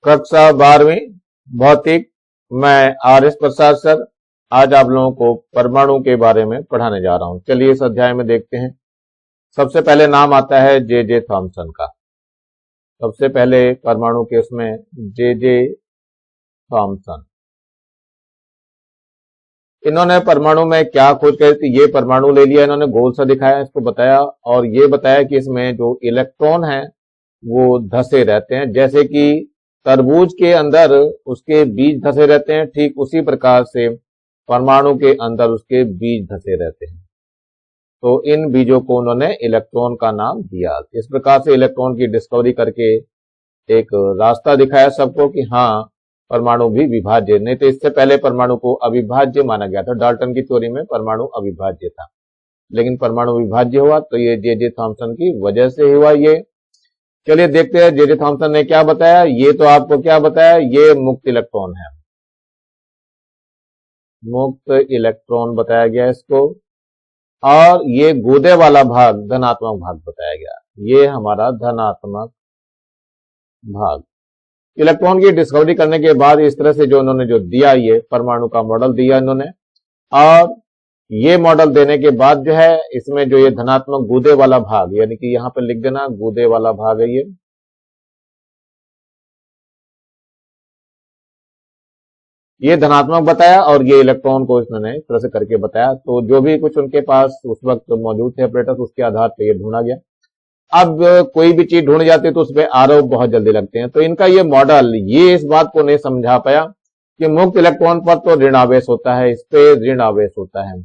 कक्षा 12वीं भौतिक। मैं आर.एस. प्रसाद सर आज आप लोगों को परमाणु के बारे में पढ़ाने जा रहा हूं। चलिए इस अध्याय में देखते हैं। सबसे पहले नाम आता है जे थॉमसन का। सबसे पहले परमाणु के उसमें जे थॉमसन। इन्होंने परमाणु में क्या खोज करी थी? ये परमाणु ले लिया इन्होंने, गोल सा दिखाया, इसको बताया और ये बताया कि इसमें जो इलेक्ट्रॉन है वो धसे रहते हैं। जैसे कि तरबूज के अंदर उसके बीज धसे रहते हैं, ठीक उसी प्रकार से परमाणु के अंदर उसके बीज धसे रहते हैं। तो इन बीजों को उन्होंने इलेक्ट्रॉन का नाम दिया। इस प्रकार से इलेक्ट्रॉन की डिस्कवरी करके एक रास्ता दिखाया सबको कि हाँ परमाणु भी विभाज्य, नहीं तो इससे पहले परमाणु को अविभाज्य माना गया था। डाल्टन की थ्योरी में परमाणु अविभाज्य था, लेकिन परमाणु विभाज्य हुआ तो ये जे थॉमसन की वजह से हुआ ये। चलिए देखते हैं जे थॉमसन ने क्या बताया। ये तो आपको क्या बताया, ये मुक्त इलेक्ट्रॉन है, मुक्त इलेक्ट्रॉन बताया गया इसको। और ये गूदे वाला भाग धनात्मक भाग बताया गया, ये हमारा धनात्मक भाग। इलेक्ट्रॉन की डिस्कवरी करने के बाद इस तरह से जो उन्होंने जो दिया, ये परमाणु का मॉडल दिया इन्होंने। और ये मॉडल देने के बाद जो है इसमें जो ये धनात्मक गूदे वाला भाग, यानी कि यहां पर लिख देना गूदे वाला भाग है ये धनात्मक बताया और ये इलेक्ट्रॉन को इन्होंने इस तरह से करके बताया। तो जो भी कुछ उनके पास उस वक्त मौजूद थे ऑपरेटर्स, उसके आधार पर ये ढूंढा गया। अब कोई भी चीज ढूंढ जाती है तो उसपे आरोप बहुत जल्दी लगते हैं। तो इनका ये मॉडल ये इस बात को नहीं समझा पाया कि मुक्त इलेक्ट्रॉन पर तो ऋण आवेश होता है, इस पे ऋण आवेश होता है,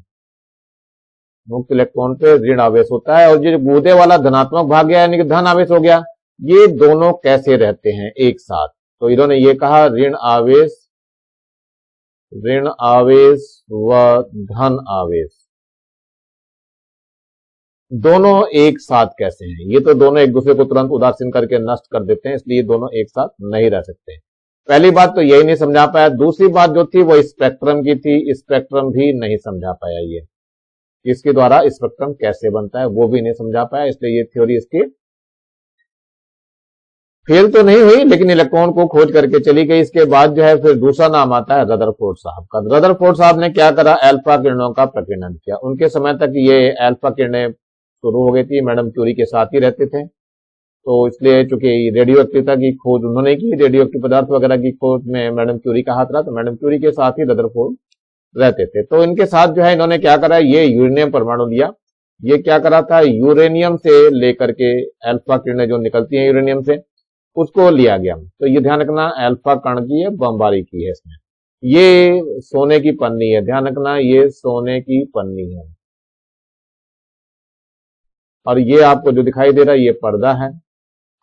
मुक्त इलेक्ट्रॉन पे ऋण आवेश होता है, और जो गूदे वाला धनात्मक भाग गया यानी कि धन आवेश हो गया। ये दोनों कैसे रहते हैं एक साथ? तो इन्होंने ये कहा ऋण आवेश व धन आवेश दोनों एक साथ कैसे हैं? ये तो दोनों एक दूसरे को तुरंत उदासीन करके नष्ट कर देते हैं, इसलिए दोनों एक साथ नहीं रह सकते। पहली बात तो यही नहीं समझा पाया। दूसरी बात जो थी वो स्पेक्ट्रम की थी, स्पेक्ट्रम भी नहीं समझा पाया। ये इसके द्वारा स्पेक्ट्रम कैसे बनता है वो भी नहीं समझा पाया, इसलिए ये थ्योरी इसकी फेल तो नहीं हुई, लेकिन इलेक्ट्रॉन को खोज करके चली गई। इसके बाद जो है फिर दूसरा नाम आता है रदरफोर्ड साहब का। रदरफोर्ड साहब ने क्या करा, अल्फा किरणों का प्रकीर्णन किया। उनके समय तक ये अल्फा किरणें शुरू हो गई थी, मैडम क्यूरी के साथ ही रहते थे। तो इसलिए चूंकि रेडियो एक्टिविटी की खोज उन्होंने की, रेडियो एक्टिव पदार्थ वगैरह की खोज में मैडम क्यूरी का हाथ रहा, तो मैडम क्यूरी के साथ ही रदरफोर्ड रहते थे। तो इनके साथ जो है इन्होंने क्या करा, ये यूरेनियम परमाणु लिया। ये क्या करा था, यूरेनियम से लेकर के अल्फा किरणें जो निकलती हैं यूरेनियम से, उसको लिया गया। तो ये ध्यान रखना अल्फा कण की है, बमबारी की है इसमें। ये सोने की पन्नी है, ध्यान रखना ये सोने की पन्नी है। और ये आपको जो दिखाई दे रहा है ये पर्दा है,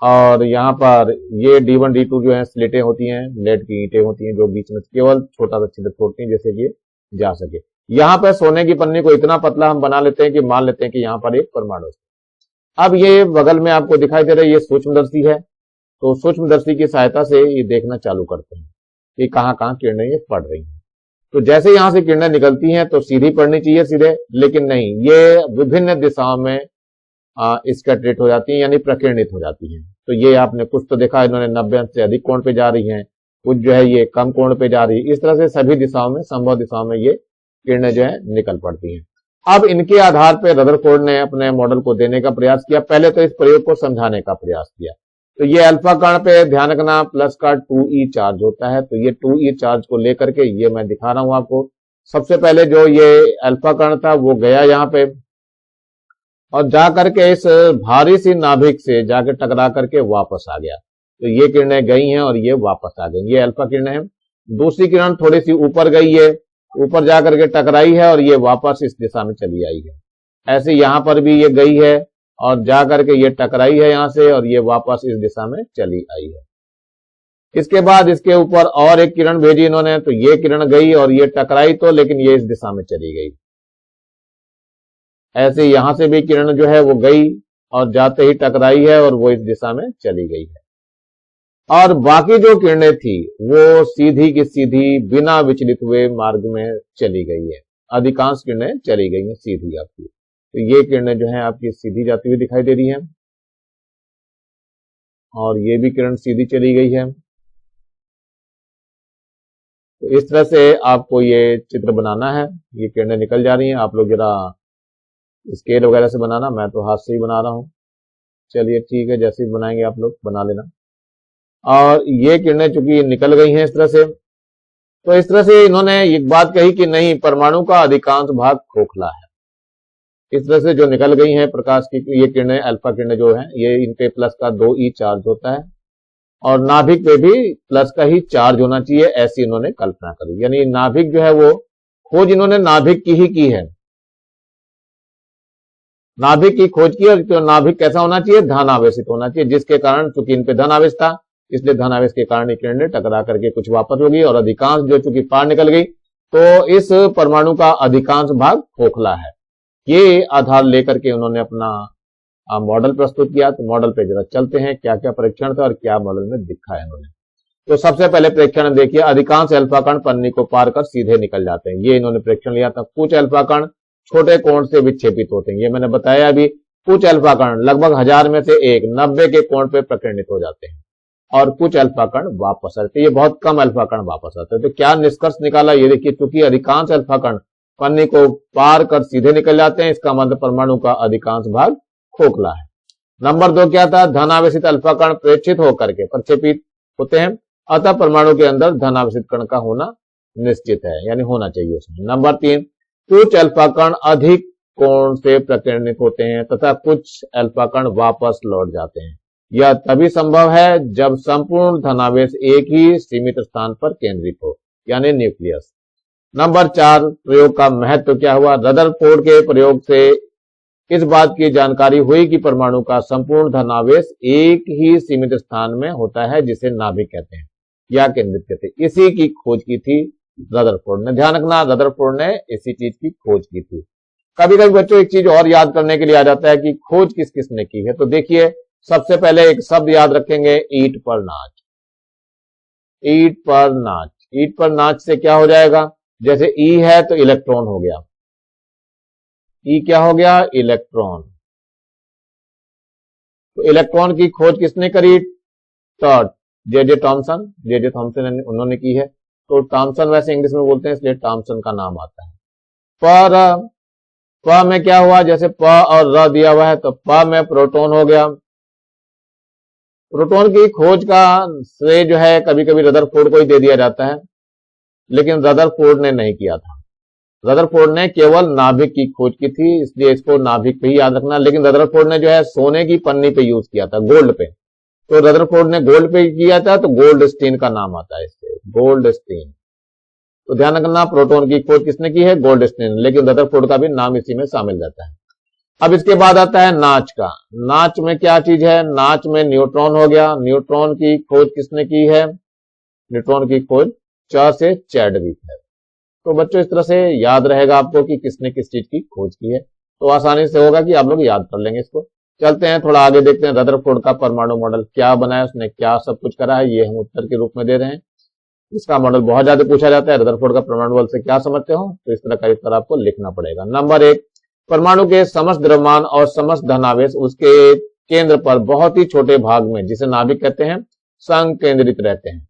और यहाँ पर ये D1 D2 जो है स्लेटें होती हैं, लेड की ईंटें होती हैं जो बीच में केवल छोटा सा छिद्र छोड़ती हैं जैसे कि जा सके। यहाँ पर सोने की पन्नी को इतना पतला हम बना लेते हैं कि मान लेते हैं कि यहाँ पर एक परमाणु। अब ये बगल में आपको दिखाई दे रहा है ये सूक्ष्मदर्शी है। तो सूक्ष्मदर्शी की सहायता से ये देखना चालू करते हैं कि कहाँ कहाँ किरणें ये पड़ रही हैं। तो जैसे यहां से किरणें निकलती हैं तो सीधी पड़नी चाहिए सीधे, लेकिन नहीं, ये विभिन्न दिशाओं में स्कैटरेट हो जाती हैं, यानी प्रकीर्णित हो जाती हैं। तो ये आपने कुछ तो देखा इन्होंने 90 अंश से अधिक कोण पे जा रही हैं, कुछ जो है ये कम कोण पे जा रही है। इस तरह से सभी दिशाओं में, संभव दिशाओं में ये किरणें जो है निकल पड़ती हैं। अब इनके आधार पर रदरफोर्ड ने अपने मॉडल को देने का प्रयास किया। पहले तो इस प्रयोग को समझाने का प्रयास किया। तो ये अल्फा कण पे ध्यान रखना प्लस का 2e चार्ज होता है। तो ये 2e चार्ज को लेकर के ये मैं दिखा रहा हूं आपको। सबसे पहले जो ये अल्फा कण था वो गया यहाँ पे और जा करके इस भारी सी नाभिक से जाकर टकरा करके वापस आ गया। तो ये किरणें गई हैं और ये वापस आ गई, ये अल्फा किरणें हैं। दूसरी किरण थोड़ी सी ऊपर गई है, ऊपर जाकर के टकराई है और ये वापस इस दिशा में चली आई है। ऐसे यहां पर भी ये गई है और जा करके ये टकराई है यहां से और ये वापस इस दिशा में चली आई है। इसके बाद इसके ऊपर और एक किरण भेजी इन्होंने, तो ये किरण गई और ये टकराई तो, लेकिन ये इस दिशा में चली गई। ऐसे यहां से भी किरण जो है वो गई और जाते ही टकराई है और वो इस दिशा में चली गई है। और बाकी जो किरणें थी वो सीधी की सीधी बिना विचलित हुए मार्ग में चली गई है। अधिकांश किरणें चली गई हैं सीधी आपकी। तो ये किरणें जो है आपकी सीधी जाती हुई दिखाई दे रही है और ये भी किरण सीधी चली गई है। तो इस तरह से आपको ये चित्र बनाना है। ये किरणें निकल जा रही हैं, आप लोग जरा स्केल वगैरह से बनाना, मैं तो हाथ से ही बना रहा हूँ। चलिए ठीक है, जैसे ही बनाएंगे आप लोग बना लेना। और ये किरणें चूंकि निकल गई हैं इस तरह से, तो इस तरह से इन्होंने एक बात कही कि नहीं, परमाणु का अधिकांश भाग खोखला है। इस तरह से जो निकल गई हैं प्रकाश की ये किरणें, अल्फा किरणें जो हैं, ये इन पे प्लस का 2e चार्ज होता है और नाभिक पे भी प्लस का ही चार्ज होना चाहिए, ऐसी इन्होंने कल्पना करी। यानी नाभिक जो है वो खोज इन्होंने नाभिक की ही की है, नाभिक की खोज की। और तो नाभिक कैसा होना चाहिए, धन आवेशित होना चाहिए, जिसके कारण चूंकि इन पे धन आवेश था, इसलिए धन आवेश के कारण किरणें टकरा करके कुछ वापस होगी और अधिकांश जो चूंकि पार निकल गई, तो इस परमाणु का अधिकांश भाग खोखला है। ये आधार लेकर के उन्होंने अपना मॉडल प्रस्तुत किया। तो मॉडल पे जरा चलते हैं, क्या क्या परीक्षण था और क्या मॉडल में दिखा है इन्होंने। तो सबसे पहले परीक्षण देखिए, अधिकांश अल्फा कण पन्नी को पार कर सीधे निकल जाते हैं। ये इन्होंने परीक्षण लिया था। कुछ अल्फा कण छोटे कोण से विक्षेपित होते हैं, ये मैंने बताया अभी। कुछ अल्फा कण लगभग 1000 में से 90 के कोण पे प्रकीर्णित हो जाते हैं और कुछ अल्फा कण वापस आते हैं। ये बहुत कम अल्फा कण वापस आते हैं। तो क्या निष्कर्ष निकाला, ये देखिए, चूंकि अधिकांश अल्फा कण पन्नी को पार कर सीधे निकल जाते हैं, इसका मतलब परमाणु का अधिकांश भाग खोखला है। नंबर 2 क्या था, धन आवेशित अल्फा कण प्रेक्षित होकर के प्रक्षेपित होते हैं, अतः परमाणु के अंदर धन आवेशित कण का होना निश्चित है, यानी होना चाहिए उसमें। नंबर 3, कुछ अल्फा कण अधिक कोण से प्रकीर्णित होते हैं तथा कुछ अल्फा कण वापस लौट जाते हैं। यह तभी संभव है जब संपूर्ण धनावेश एक ही सीमित स्थान पर केंद्रित हो, यानी न्यूक्लियस। नंबर 4, प्रयोग का महत्व क्या हुआ, रदरफोर्ड के प्रयोग से इस बात की जानकारी हुई कि परमाणु का संपूर्ण धनावेश एक ही सीमित स्थान में होता है, जिसे नाभिक कहते हैं या केंद्रित कहते हैं। इसी की खोज की थी रदरफोर्ड ने। ध्यान रखना, रदरफोर्ड ने इसी चीज की खोज की थी। कभी कभी बच्चों एक चीज और याद करने के लिए आ जाता है कि खोज किस किस ने की है। तो देखिए, सबसे पहले एक शब्द याद रखेंगे, ईंट पर नाच। ईंट पर नाच, ईंट पर नाच से क्या हो जाएगा, जैसे ई है तो इलेक्ट्रॉन हो गया, ई क्या हो गया, इलेक्ट्रॉन। तो इलेक्ट्रॉन की खोज किसने करी, टॉट, जे थॉमसन उन्होंने की है। तो थॉमसन वैसे इंग्लिश में बोलते हैं, इसलिए थॉमसन का नाम आता है। पर प में क्या हुआ, जैसे प और र दिया हुआ है, तो प में प्रोटॉन हो गया। प्रोटॉन की खोज का श्रेय जो है कभी कभी रदरफोर्ड को ही दे दिया जाता है, लेकिन रदरफोर्ड ने नहीं किया था। रदरफोर्ड ने केवल नाभिक की खोज की थी, इसलिए इसको नाभिक पे ही याद रखना। लेकिन रदरफोर्ड ने जो है सोने की पन्नी पे यूज किया था, गोल्ड पे। तो रदरफोर्ड ने गोल्ड पे किया था, तो गोल्डस्टीन का नाम आता है इससे, गोल्डस्टीन। तो ध्यान रखना, प्रोटॉन की खोज किसने की है, गोल्डस्टीन, लेकिन रदरफोर्ड का भी नाम इसी में शामिल रहता है। अब इसके बाद आता है नाच का। नाच में क्या चीज है, नाच में न्यूट्रॉन हो गया। न्यूट्रॉन की खोज किसने की है, न्यूट्रॉन की खोज च से चैडविक है। तो बच्चों इस तरह से याद रहेगा आपको कि किसने किस चीज की खोज की है, तो आसानी से होगा कि आप लोग याद कर लेंगे इसको। चलते हैं थोड़ा आगे, देखते हैं रदरफोर्ड का परमाणु मॉडल क्या बनाया, उसने क्या सब कुछ करा है, ये हम उत्तर के रूप में दे रहे हैं। इसका मॉडल बहुत ज्यादा पूछा जाता है, रदरफोर्ड का परमाणु मॉडल से क्या समझते हो, तो इस तरह का उत्तर आपको लिखना पड़ेगा। नंबर 1, परमाणु के समस्त द्रव्यमान और समस्त धनावेश उसके केंद्र पर बहुत ही छोटे भाग में, जिसे नाभिक कहते हैं, संकेंद्रित रहते हैं।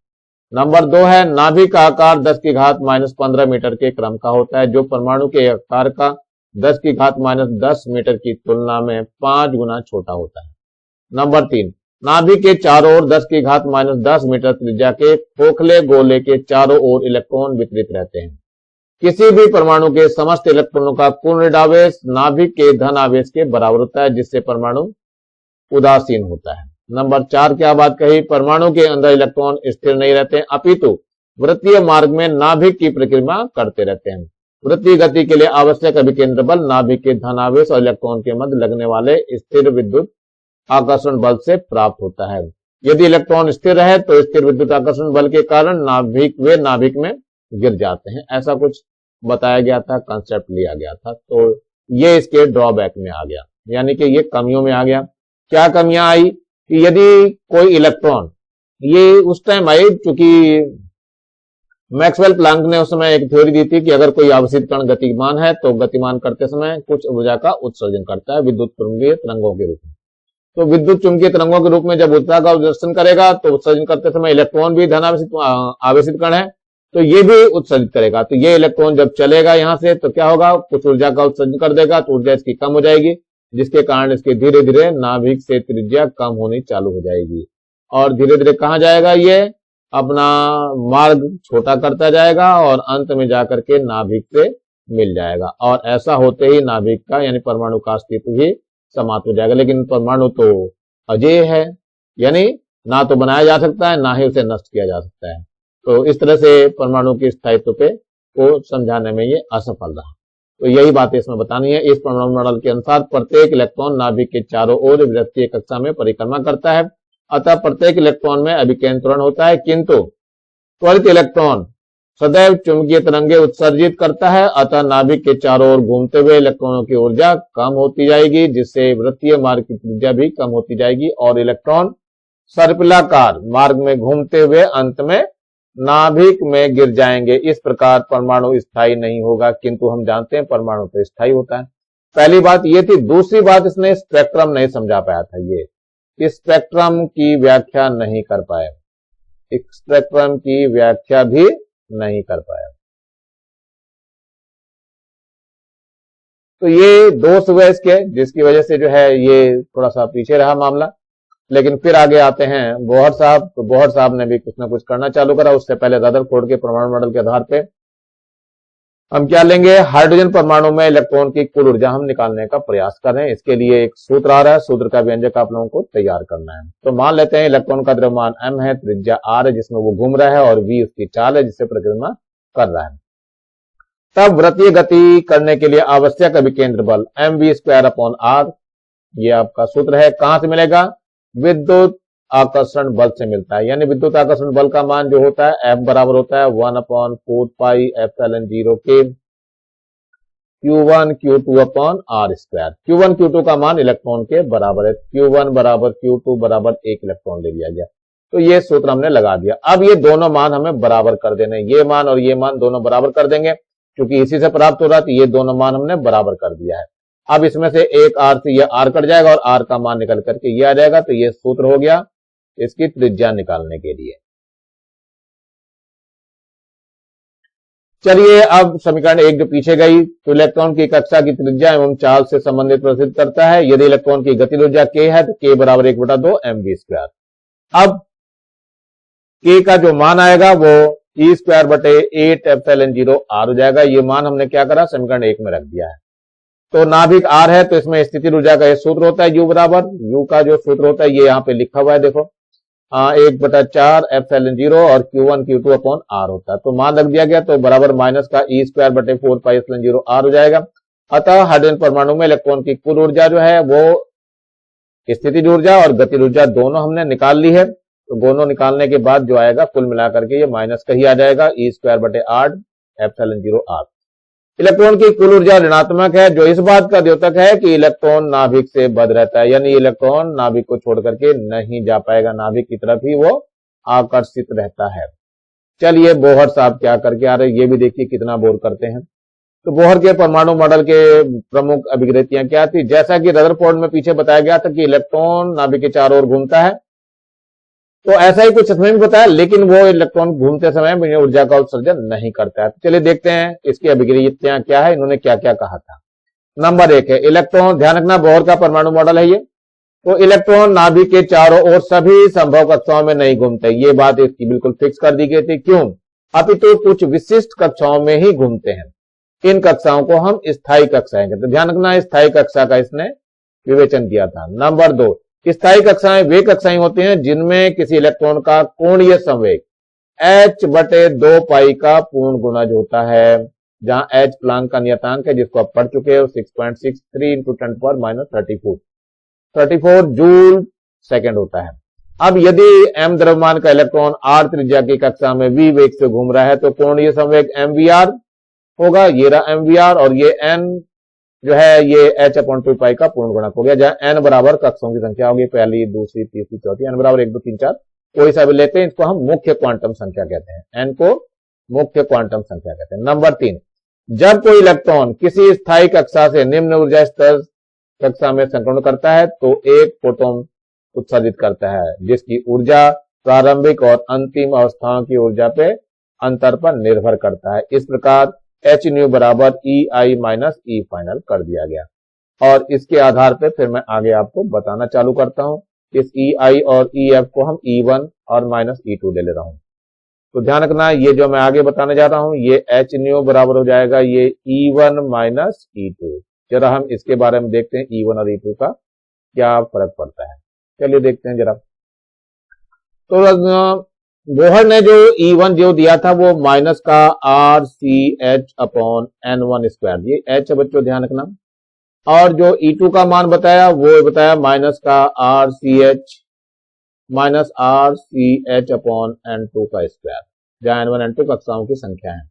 नंबर 2 है, नाभिक का आकार 10 की घात -15 मीटर के क्रम का होता है, जो परमाणु के आकार का 10 की घात -10 मीटर की तुलना में 5 गुना छोटा होता है। नंबर 3, नाभिक के चारों ओर 10 की घात -10 मीटर त्रिज्या के खोखले गोले के चारों ओर इलेक्ट्रॉन वितरित रहते हैं। किसी भी परमाणु के समस्त इलेक्ट्रॉनों का कुल ऋणावेश नाभिक के धन आवेश के बराबर होता है, जिससे परमाणु उदासीन होता है। नंबर 4 क्या बात कही, परमाणु के अंदर इलेक्ट्रॉन स्थिर नहीं रहते, अपितु वृत्तीय मार्ग में नाभिक की प्रक्रिया करते रहते हैं। वृत्तीय गति के लिए आवश्यक अभिकेंद्र बल नाभिक के धनावेश और इलेक्ट्रॉन के मध्य लगने वाले स्थिर विद्युत आकर्षण बल से प्राप्त होता है। यदि इलेक्ट्रॉन स्थिर रहे तो स्थिर विद्युत आकर्षण बल के कारण नाभिक में गिर जाते हैं, ऐसा कुछ बताया गया था, कंसेप्ट लिया गया था। तो ये इसके ड्रॉबैक में आ गया, यानी कि ये कमियों में आ गया। क्या कमियां आई कि यदि कोई इलेक्ट्रॉन, ये उस टाइम आई चूंकि मैक्सवेल प्लांक ने उस समय एक थ्योरी दी थी कि अगर कोई आवेशित कण गतिमान है तो गतिमान करते समय कुछ ऊर्जा का उत्सर्जन करता है विद्युत चुंबकीय तरंगों के रूप में। तो विद्युत चुंबकीय तरंगों के रूप में जब ऊर्जा का उत्सर्जन करेगा तो उत्सर्जन करते समय इलेक्ट्रॉन भी धन आवेशित कण है, तो ये भी उत्सर्जित करेगा। तो ये इलेक्ट्रॉन जब चलेगा यहां से तो क्या होगा, कुछ ऊर्जा का उत्सर्जन कर देगा, तो ऊर्जा इसकी कम हो जाएगी, जिसके कारण इसके धीरे धीरे नाभिक से त्रिज्या कम होनी चालू हो जाएगी और धीरे धीरे कहां जाएगा, ये अपना मार्ग छोटा करता जाएगा और अंत में जाकर के नाभिक से मिल जाएगा। और ऐसा होते ही नाभिक का यानी परमाणु का अस्तित्व ही समाप्त हो जाएगा। लेकिन परमाणु तो अजेय है, यानी ना तो बनाया जा सकता है ना ही उसे नष्ट किया जा सकता है। तो इस तरह से परमाणु के स्थायित्व पे को समझाने में ये असफल रहा। तो यही बात इसमें बतानी है। इस परमाणु मॉडल के अनुसार प्रत्येक इलेक्ट्रॉन नाभिक के चारों ओर वृत्तीय कक्षा में परिक्रमा करता है, अतः प्रत्येक इलेक्ट्रॉन में अभिकेंद्रण होता है, किंतु त्वरित इलेक्ट्रॉन सदैव चुंबकीय तरंगे उत्सर्जित करता है, अतः नाभिक के चारों ओर घूमते हुए इलेक्ट्रॉनों की ऊर्जा कम होती जाएगी, जिससे वृत्तीय मार्ग की त्रिज्या भी कम होती जाएगी और इलेक्ट्रॉन सर्पिलाकार मार्ग में घूमते हुए अंत में नाभिक में गिर जाएंगे। इस प्रकार परमाणु स्थायी नहीं होगा, किंतु हम जानते हैं परमाणु तो स्थायी होता है। पहली बात ये थी। दूसरी बात, इसने स्पेक्ट्रम नहीं समझा पाया था, ये स्पेक्ट्रम की व्याख्या नहीं कर पाया, स्पेक्ट्रम की व्याख्या भी नहीं कर पाया। तो ये दोष हुए इसके, जिसकी वजह से जो है ये थोड़ा सा पीछे रहा मामला। लेकिन फिर आगे आते हैं बोहर साहब। तो बोहर साहब ने भी कुछ ना कुछ करना चालू करा। उससे पहले रदरफोर्ड के परमाणु मॉडल के आधार पे हम क्या लेंगे, हाइड्रोजन परमाणु में इलेक्ट्रॉन की कुल ऊर्जा हम निकालने का प्रयास कर रहे हैं। इसके लिए एक सूत्र आ रहा है, सूत्र का व्यंजक आप लोगों को तैयार करना है। तो मान लेते हैं इलेक्ट्रॉन का द्रव्यमान m है, त्रिज्या r है जिसमें वो घूम रहा है, और v उसकी चाल है जिससे परिक्रमा कर रहा है। तब वृत्तीय गति करने के लिए आवश्यक अभिकेंद्र बल mv²/r, ये आपका सूत्र है। कहां से मिलेगा, विद्युत आकर्षण बल से मिलता है। यानी विद्युत आकर्षण बल का मान जो होता है F बराबर होता है 1/4πε0 के Q1 Q2/r²। Q1 Q2 का मान इलेक्ट्रॉन के बराबर है। Q1 बराबर Q2 बराबर 1 इलेक्ट्रॉन ले लिया गया। तो ये सूत्र हमने लगा दिया। अब ये दोनों मान हमें बराबर कर देने, ये मान और ये मान दोनों बराबर कर देंगे, क्योंकि इसी से प्राप्त हो रहा है। ये दोनों मान हमने बराबर कर दिया है। अब इसमें से एक r से यह r कट जाएगा और r का मान निकल करके ये आ जाएगा। तो ये सूत्र हो गया इसकी त्रिज्या निकालने के लिए। चलिए अब समीकरण 1 जो पीछे गई, तो इलेक्ट्रॉन की कक्षा की त्रिज्या एवं चाल से संबंधित प्रदर्शित करता है। यदि इलेक्ट्रॉन की गतिज ऊर्जा k है तो k बराबर 1/2 mv²। अब k का जो मान आएगा वो e²/8ε0r हो जाएगा। ये मान हमने क्या करा, समीकरण 1 में रख दिया है। तो नाभिक r है तो इसमें स्थिति ऊर्जा का ये सूत्र होता है u बराबर, u का जो सूत्र होता है ये यहाँ पे लिखा हुआ है, देखो 1/4ε0 और Q1 Q2/r होता है। तो मान रख दिया गया, तो बराबर माइनस का e²/4πε0r हो जाएगा। अतः हाइड्रोजन परमाणु में इलेक्ट्रॉन की कुल ऊर्जा जो है वो स्थितिज ऊर्जा और गतिज ऊर्जा दोनों हमने निकाल ली है। तो दोनों निकालने के बाद जो आएगा कुल मिलाकर के ये माइनस का ही आ जाएगा, e²/8ε0r। इलेक्ट्रॉन की कुल ऊर्जा ऋणात्मक है, जो इस बात का द्योतक है कि इलेक्ट्रॉन नाभिक से बंध रहता है, यानी इलेक्ट्रॉन नाभिक को छोड़ करके नहीं जा पाएगा, नाभिक की तरफ ही वो आकर्षित रहता है। चलिए बोहर साहब क्या करके आ रहे, ये भी देखिए कितना बोर करते हैं। तो बोहर के परमाणु मॉडल के प्रमुख अभिक्रियाएं क्या थी, जैसा कि रदरफोर्ड में पीछे बताया गया था कि इलेक्ट्रॉन नाभिक के चारों ओर घूमता है, तो ऐसा ही कुछ इसमें भी बताया, लेकिन वो इलेक्ट्रॉन घूमते समय ऊर्जा का उत्सर्जन नहीं करता है। तो चलिए देखते हैं इसकी अभिक्रियाएं क्या है, इन्होंने क्या क्या कहा था। नंबर 1 है इलेक्ट्रॉन, ध्यान रखना बोहर का परमाणु मॉडल है ये। तो इलेक्ट्रॉन नाभिक के चारों ओर सभी संभव कक्षाओं में नहीं घूमते, ये बात इसकी बिल्कुल फिक्स कर दी गई थी। क्यों, अपितु कुछ विशिष्ट कक्षाओं में ही घूमते हैं। इन कक्षाओं को हम स्थायी कक्षाएं कहते हैं। ध्यान रखना स्थायी कक्षा का इसने विवेचन किया था। नंबर 2, स्थायी कक्षाएं वे कक्षाएं होती हैं जिनमें किसी इलेक्ट्रॉन का कोणीय संवेग h/2π का पूर्ण गुणज होता है, जहां h प्लैंक का नियतांक है जिसको आप पढ़ चुके हो, 6.63 × 10⁻³ 34 जूल सेकेंड होता है। अब यदि m द्रव्यमान का इलेक्ट्रॉन r त्रिज्या की कक्षा में v वेग से घूम रहा है तो कोणीय संवेग mvr होगा, ये रहा mvr, और ये n जो है ये h/2π का पूर्ण गुणक हो गया, जहां n बराबर कक्षाओं की संख्या होगी, पहली, दूसरी, तीसरी, चौथी, n बराबर 1 2 3 4 कोई सा भी लेते हैं, इसको हम मुख्य क्वांटम संख्या कहते हैं, n को मुख्य क्वांटम संख्या कहते हैं। नंबर 3, जब कोई इलेक्ट्रॉन किसी स्थायी कक्षा से निम्न ऊर्जा स्तर कक्षा में संक्रमण करता है तो एक फोटोन उत्सर्जित करता है, जिसकी ऊर्जा प्रारंभिक और अंतिम अवस्थाओं की ऊर्जा पे अंतर पर निर्भर करता है। इस प्रकार एच न्यू बराबर ई आई माइनस ई फाइनल कर दिया गया और इसके आधार पर फिर मैं आगे आपको बताना चालू करता हूं। इस ई आई और ई एफ को हम ई वन और माइनस ई टू ले ले रहा हूं। तो ध्यान रखना, ये जो मैं आगे बताने जा रहा हूं ये एच न्यू बराबर हो जाएगा ये E one minus E two. जरा हम इसके बारे में देखते हैं ई वन और ई टू का क्या फर्क पड़ता है। चलिए देखते हैं जरा। तो बोहर ने जो ई वन जो दिया था वो माइनस का R C H upon N one square, ये एच है बच्चों ध्यान रखना। और जो ई टू का मान बताया वो बताया माइनस का R C H upon N two का स्क्वायर, जहां एन वन एन टू कक्षाओं की संख्या है।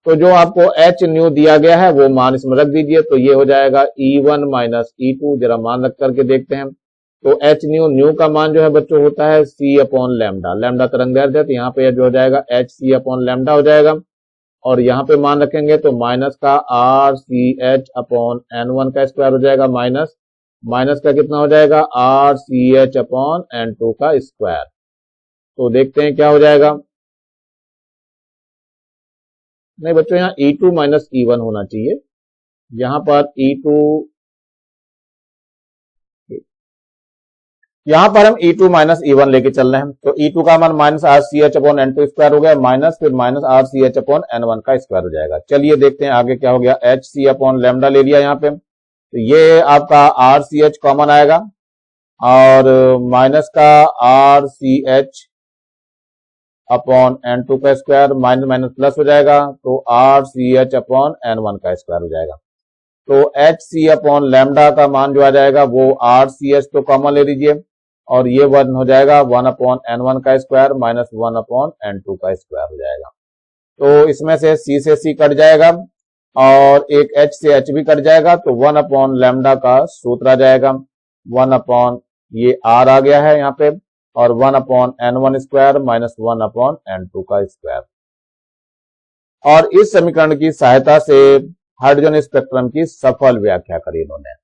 तो जो आपको एच न्यू दिया गया है वो मान इसमें रख दीजिए, तो ये हो जाएगा E one minus E two. जरा मान रख करके देखते हैं। तो एच न्यू का मान जो है बच्चों होता है सी अपॉन लैम्डा, लैम्डा तरंग दैर्ध्य है, तो यहाँ पे जो हो जाएगा एच सी अपॉन लैम्डा हो जाएगा। और यहाँ पे मान रखेंगे तो माइनस का R C H upon N one का स्क्वायर हो जाएगा, माइनस का कितना हो जाएगा R C H upon N two का स्क्वायर। तो देखते हैं क्या हो जाएगा। नहीं बच्चों, यहाँ E two minus E one होना चाहिए। यहां पर ई टू, यहां पर हम E two minus E one लेके चल रहे हैं। तो ई टू का मान minus R C H upon N to square हो गया, माइनस फिर minus R C H upon N one का स्क्वायर हो जाएगा। चलिए देखते हैं आगे क्या हो गया। एच सी अपॉन लैम्डा ले लिया यहाँ पे, तो ये आपका आर सी एच कॉमन आएगा और माइनस का R C H upon N two का स्क्वायर, माइनस माइनस प्लस हो जाएगा, तो R C H upon N one का स्क्वायर हो जाएगा। तो एच सी अपॉन लैम्डा का मान जो आ जाएगा वो आर सी एच तो कॉमन ले लीजिए और ये वन हो जाएगा वन अपॉन एन वन का square minus one upon N two का स्क्वायर हो जाएगा। तो इसमें से सी कट जाएगा और एक एच से एच भी कट जाएगा, तो वन अपॉन लैम्डा का सूत्र आ जाएगा, वन अपॉन ये आर आ गया है यहाँ पे, और one upon N one square minus one upon N two का स्क्वायर। और इस समीकरण की सहायता से हाइड्रोजन स्पेक्ट्रम की सफल व्याख्या करी इन्होंने।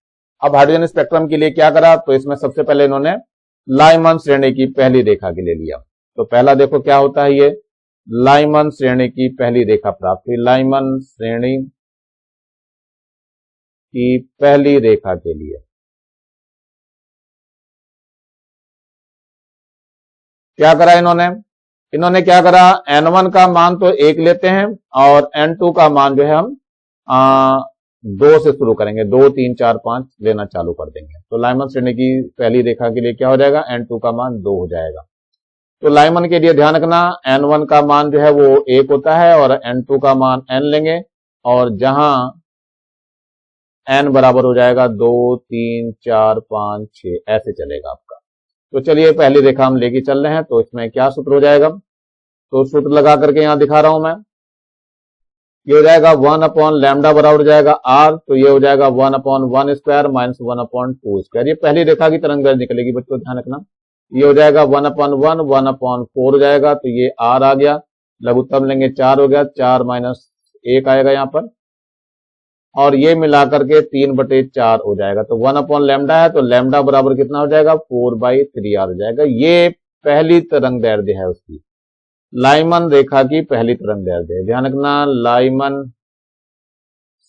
अब हाइड्रोजन स्पेक्ट्रम के लिए क्या करा, तो इसमें सबसे पहले इन्होंने लाइमन श्रेणी की पहली रेखा के लिए लिया। तो पहला देखो क्या होता है, ये लाइमन श्रेणी की पहली रेखा प्राप्त हुई। लाइमन श्रेणी की पहली रेखा के लिए क्या करा इन्होंने क्या करा, n1 का मान तो 1 लेते हैं और n2 का मान जो है हम 2 से शुरू करेंगे, 2 3 4 5 लेना चालू कर देंगे। तो लाइमन श्रेणी की पहली रेखा के लिए क्या हो जाएगा, n2 का मान 2 हो जाएगा। तो लाइमन के लिए ध्यान रखना, n1 का मान जो है वो 1 होता है और n2 का मान n लेंगे, और जहां n बराबर हो जाएगा 2 3 4 5 6 ऐसे चलेगा आपका। तो चलिए पहली रेखा हम लेके चल रहे हैं, तो इसमें क्या सूत्र हो जाएगा, तो सूत्र लगा करके यहां दिखा रहा हूं मैं। ये हो जाएगा वन अपॉन लैम्डा बराबर हो जाएगा आर, तो ये हो जाएगा one upon one square minus one upon two square. ये पहली रेखा की तरंग दैर्ध्य निकलेगी बच्चों, ध्यान रखना। ये हो जाएगा one upon one upon four हो जाएगा, तो ये आर आ गया, लघुत्तम लेंगे 4 हो गया, 4 माइनस 1 आएगा यहाँ पर, और ये मिलाकर के 3/4 हो जाएगा। तो वन अपॉन लैम्डा है, तो लैम्डा बराबर कितना हो जाएगा 4/3 आर हो जाएगा। ये पहली तरंग दैर्ध्य है उसकी, लाइमन रेखा की पहली तरंग दैर्ध्य। ध्यान रखना, लाइमन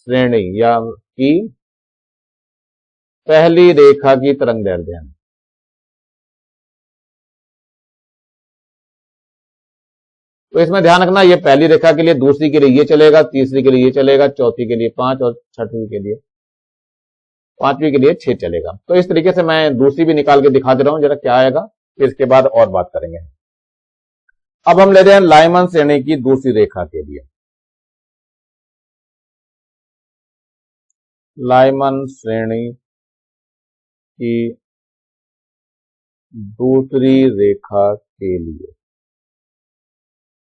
श्रेणी या की पहली रेखा की तरंग दैर्ध्य है। तो इसमें ध्यान रखना, ये पहली रेखा के लिए, दूसरी के लिए ये चलेगा, तीसरी के लिए ये चलेगा, चौथी के लिए 5 और छठवीं के लिए, पांचवी के लिए 6 चलेगा। तो इस तरीके से मैं दूसरी भी निकाल के दिखा दे रहा हूं, जरा क्या आएगा, फिर इसके बाद और बात करेंगे। अब हम ले रहे हैं लाइमन श्रेणी की दूसरी रेखा के लिए। लाइमन श्रेणी की दूसरी रेखा के लिए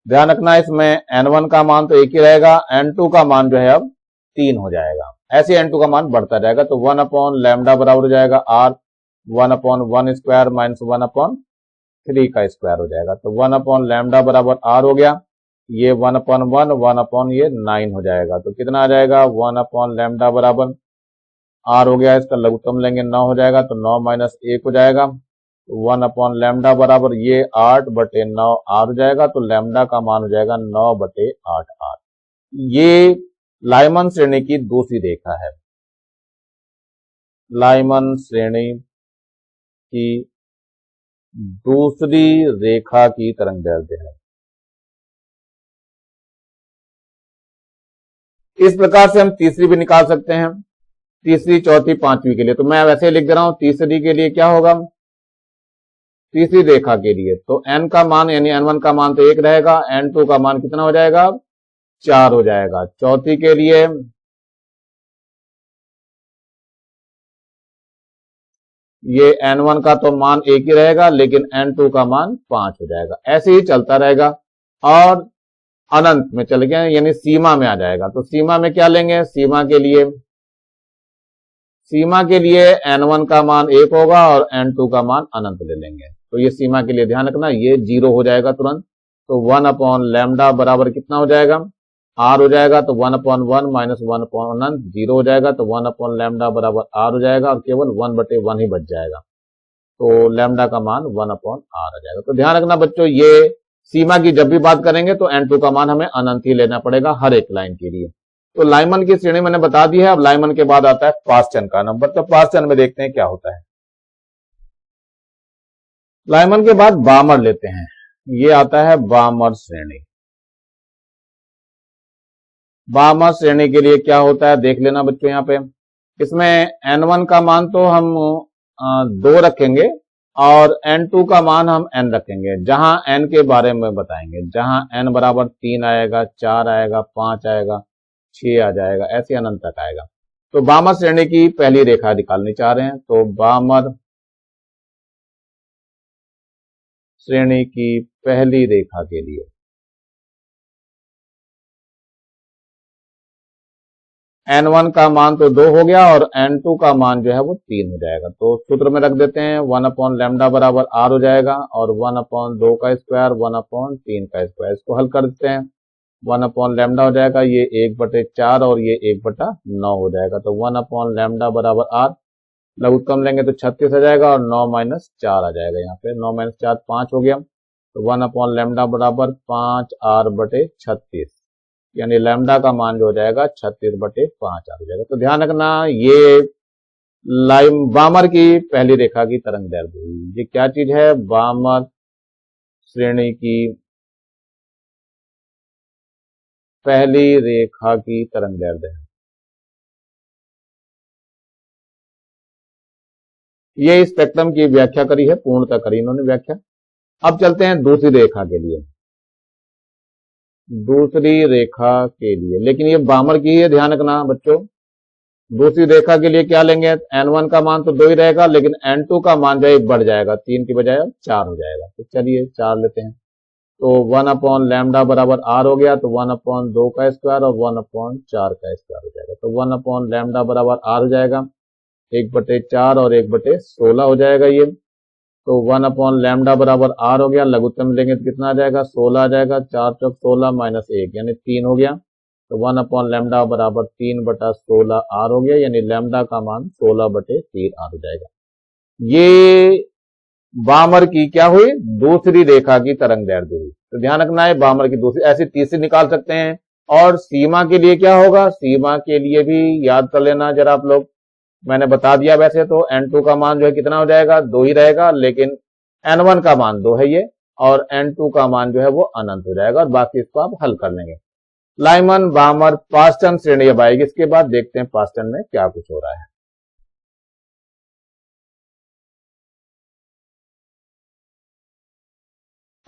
ध्यान रखना, इसमें n1 का मान तो 1 ही रहेगा, n2 का मान जो है अब 3 हो जाएगा। ऐसे n2 का मान बढ़ता जाएगा, तो वन अपॉन लैम्डा बराबर हो जाएगा R, one upon one square minus one upon 3 का स्क्वायर हो जाएगा। तो वन अपॉन लैम्डा बराबर आर हो गया, ये वन अपॉन ये 9 हो जाएगा। तो कितना आ जाएगा, वन अपॉन लैम्डा बराबर आर हो गया, इसका लघुत्तम लेंगे 9 हो जाएगा, तो 9 माइनस 1 हो जाएगा, 1 अपॉन लैम्डा बराबर ये 8/9 आर हो जाएगा, तो लैम्डा का मान हो जाएगा 9/8 आर। ये लाइमन श्रेणी की दूसरी रेखा है, लाइमन श्रेणी की दूसरी रेखा की तरंगदैर्ध्य है। इस प्रकार से हम तीसरी भी निकाल सकते हैं, तीसरी, चौथी, पांचवी के लिए। तो मैं वैसे लिख दे रहा हूं, तीसरी के लिए क्या होगा, तीसरी रेखा के लिए तो n का मान यानी n1 का मान तो 1 रहेगा, n2 का मान कितना हो जाएगा, 4 हो जाएगा। चौथी के लिए ये n1 का तो मान 1 ही रहेगा, लेकिन n2 का मान 5 हो जाएगा। ऐसे ही चलता रहेगा और अनंत में चल गया, यानी सीमा में आ जाएगा। तो सीमा में क्या लेंगे, सीमा के लिए n1 का मान 1 होगा और n2 का मान अनंत ले लेंगे। तो ये सीमा के लिए ध्यान रखना, ये 0 हो जाएगा तुरंत। तो 1 अपॉन लैम्डा बराबर कितना हो जाएगा, r हो जाएगा। तो 1/1 माइनस 1 अपॉन अनंत 0 हो जाएगा। तो 1 अपॉन लैम्डा बराबर r हो जाएगा और केवल 1/1 ही बच जाएगा। तो लैम्डा का मान 1 अपॉन r आ जाएगा। तो ध्यान रखना बच्चों, ये सीमा की जब भी बात करेंगे तो n2 का मान हमें अनंत ही लेना पड़ेगा हर एक लाइन के लिए। तो लाइमन की श्रेणी मैंने बता दी है। अब लाइमन के बाद आता है पास्चन का नंबर। तो पास्चन में देखते हैं क्या होता है। लाइमन के बाद बामर लेते हैं, ये आता है बामर श्रेणी। बामर श्रेणी के लिए क्या होता है देख लेना बच्चों, यहाँ पे इसमें n1 का मान तो हम 2 रखेंगे और n2 का मान हम n रखेंगे। जहां n के बारे में बताएंगे, जहां n बराबर 3 आएगा, 4 आएगा, 5 आएगा, 6 आ जाएगा, ऐसे अनंत तक आएगा। तो बामर श्रेणी की पहली रेखा निकालनी चाह रहे हैं। तो बामर श्रेणी की पहली रेखा के लिए n1 का मान तो 2 हो गया और n2 का मान जो है वो 3 हो जाएगा। तो सूत्र में रख देते हैं, 1 अपॉन लैम्डा बराबर r हो जाएगा और 1 अपॉन 2 का स्क्वायर, 1 अपॉन 3 का स्क्वायर। इसको हल कर देते हैं, 1 अपॉन लैम्डा हो जाएगा ये 1/4 और ये 1/9 हो जाएगा। तो 1 अपॉन लैम्डा बराबर r, लघुत्तम लेंगे तो 36 आ जाएगा और 9 माइनस 4 आ जाएगा। यहाँ पे 9 माइनस 4 5 हो गया। तो 1 अपॉन लैम्डा बराबर 5r/36, यानी लैम्डा का मान जो हो जाएगा 36/5 आ जाएगा। तो ध्यान रखना, ये बामर की पहली रेखा की तरंगदैर्ध्य हुई। ये क्या चीज है, बामर श्रेणी की पहली रेखा की तरंगदैर्ध्य है। ये स्पेक्ट्रम की व्याख्या करी है, पूर्णतः करी इन्होंने व्याख्या। अब चलते हैं दूसरी रेखा के लिए, दूसरी रेखा के लिए, लेकिन ये बामर की है, ध्यान रखना बच्चों। दूसरी रेखा के लिए क्या लेंगे, n1 का मान तो 2 ही रहेगा, लेकिन n2 का मान जो है बढ़ जाएगा, 3 की बजाय 4 हो जाएगा। तो चलिए 4 लेते हैं। तो 1 अपॉन लैम्डा बराबर r हो गया, तो 1 अपॉन 2 का स्क्वायर और 1 अपॉन 4 का स्क्वायर हो जाएगा। तो 1 अपॉन लैम्डा बराबर r हो जाएगा 1/4 और 1/16 हो जाएगा ये। तो 1 अपॉन लैम्डा बराबर r हो गया, लघुत्तम लेंगे तो कितना आ जाएगा, 16 आ जाएगा। 4 चौक 16 माइनस 1 यानी 3 हो गया। तो 1 अपॉन लैम्डा बराबर 3/16 r हो गया, यानी लैम्डा का मान 16/3 r हो जाएगा। ये बामर की क्या हुई, दूसरी रेखा की तरंगदैर्ध्य हुई। तो ध्यान रखना है, बामर की दूसरी, ऐसी तीसरी निकाल सकते हैं। और सीमा के लिए क्या होगा, सीमा के लिए भी याद कर लेना जरा आप लोग। मैंने बता दिया, वैसे तो n2 का मान जो है कितना हो जाएगा, 2 ही रहेगा, लेकिन n1 का मान 2 है ये, और n2 का मान जो है वो अनंत हो जाएगा, और बाकी इसको आप हल कर लेंगे। लाइमन, बामर, पास्टन श्रेणी अब आएगी। इसके बाद देखते हैं पास्टन में क्या कुछ हो रहा है।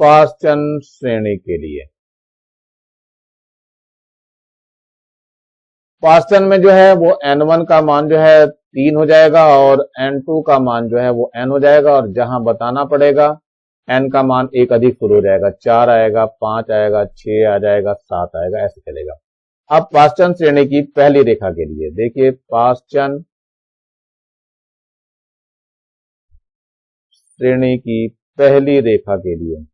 पास्टन श्रेणी के लिए पास्टन में जो है वो n1 का मान जो है 3 हो जाएगा और n2 का मान जो है वो n हो जाएगा, और जहां बताना पड़ेगा n का मान एक अधिक शुरू हो जाएगा, 4 आएगा, 5 आएगा, 6 आ जाएगा, 7 आएगा, ऐसे चलेगा। अब पास्टन श्रेणी की पहली रेखा के लिए देखिए, पास्टन श्रेणी की पहली रेखा के लिए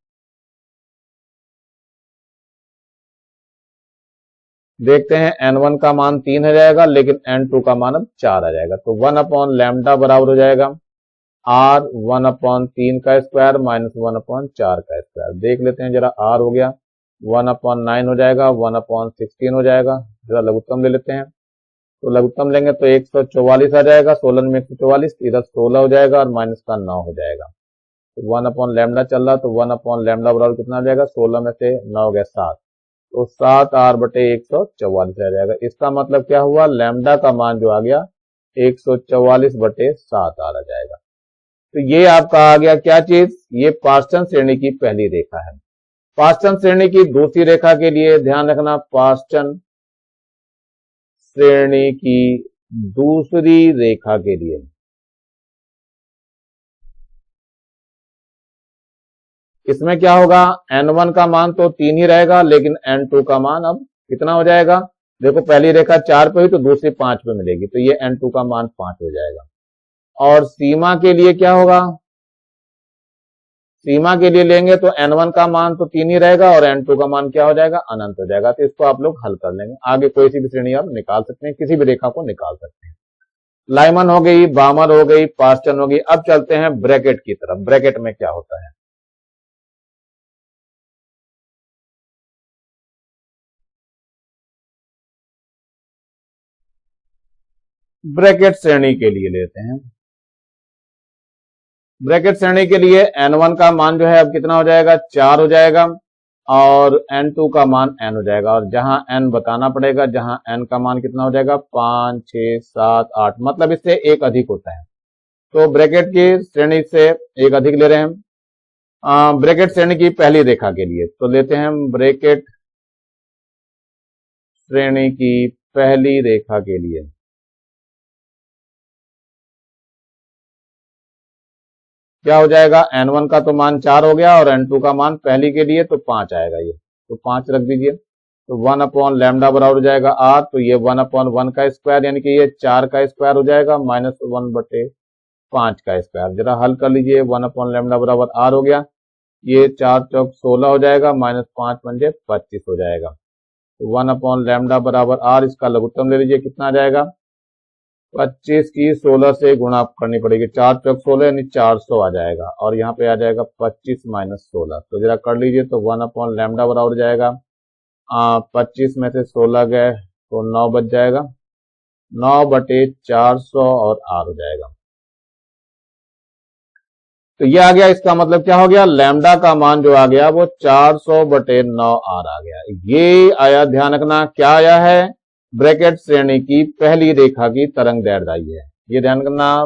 देखते हैं, n1 का मान 3 हो जाएगा, लेकिन n2 का मान अब 4 आ जाएगा। तो 1 अपॉन लैम्डा बराबर हो जाएगा आर 1/3 का स्क्वायर माइनस 1/4 का स्क्वायर। देख लेते हैं जरा, आर हो गया 1/9 हो जाएगा, 1/16 हो जाएगा। जरा लघुत्तम ले लेते हैं, तो लघुत्तम लेंगे तो 144 आ जाएगा, 16 में 144, इधर 16 हो जाएगा और माइनस का 9 हो जाएगा। तो 1/λ चल रहा, तो 1/λ बराबर कितना आ जाएगा, 16 में से 9 गया 7, तो 7r/144 आ जाएगा। इसका मतलब क्या हुआ, लैम्डा का मान जो आ गया 144/7r आ जाएगा। तो ये आपका आ गया क्या चीज, ये पार्श्चन श्रेणी की पहली रेखा है। पार्श्चन श्रेणी की दूसरी रेखा के लिए ध्यान रखना, पार्श्चन श्रेणी की दूसरी रेखा के लिए इसमें क्या होगा, n1 का मान तो 3 ही रहेगा, लेकिन n2 का मान अब कितना हो जाएगा। देखो पहली रेखा 4 पे हुई तो दूसरी 5 पे मिलेगी, तो ये n2 का मान 5 हो जाएगा। और सीमा के लिए क्या होगा, सीमा के लिए लेंगे तो n1 का मान तो 3 ही रहेगा और n2 का मान क्या हो जाएगा, अनंत हो जाएगा। तो इसको आप लोग हल कर लेंगे, आगे कोई सी भी श्रेणी आप निकाल सकते हैं, किसी भी रेखा को निकाल सकते हैं। लाइमन हो गई, बामर हो गई, पार्श्चन हो गई। अब चलते हैं ब्रैकेट की तरफ। ब्रैकेट में क्या होता है, ब्रैकेट श्रेणी के लिए लेते हैं। ब्रैकेट श्रेणी के लिए n1 का मान जो है अब कितना हो जाएगा, 4 हो जाएगा, और n2 का मान n हो जाएगा। और जहां n बताना पड़ेगा, जहां n का मान कितना हो जाएगा, 5, 6, 7, 8, मतलब इससे एक अधिक होता है। तो ब्रैकेट की श्रेणी से एक अधिक ले रहे हैं। ब्रैकेट श्रेणी की पहली रेखा के लिए तो लेते हैं हम ब्रैकेट श्रेणी की पहली रेखा के लिए। क्या हो जाएगा, n1 का तो मान 4 हो गया और n2 का मान पहली के लिए तो 5 आएगा, ये तो 5 रख दीजिए। तो 1/λ बराबर हो जाएगा r, तो ये 1/1 का स्क्वायर यानी कि ये 4 का स्क्वायर हो जाएगा माइनस 1/5 का स्क्वायर। जरा हल कर लीजिए, 1/λ बराबर r हो गया, ये 4 चौक 16 हो जाएगा, माइनस 5 पंजे 25 हो जाएगा। तो 1/λ बराबर r, इसका लघुत्तम ले लीजिए, कितना आ जाएगा, 25 की 16 से गुणा करनी पड़ेगी, 4 चौक 16 यानी 400 आ जाएगा, और यहाँ पे आ जाएगा 25 माइनस 16। तो जरा कर लीजिए, तो 1/λ बराबर हो जाएगा 25 में से 16 गए तो 9 बच जाएगा, 9/400 और r हो जाएगा। तो ये आ गया, इसका मतलब क्या हो गया, लैम्डा का मान जो आ गया वो 400/9r आ गया। ये आया, ध्यान रखना क्या आया है, ब्रैकेट श्रेणी की पहली रेखा की तरंग दैर्ध्य आई है। ये ध्यान रखना,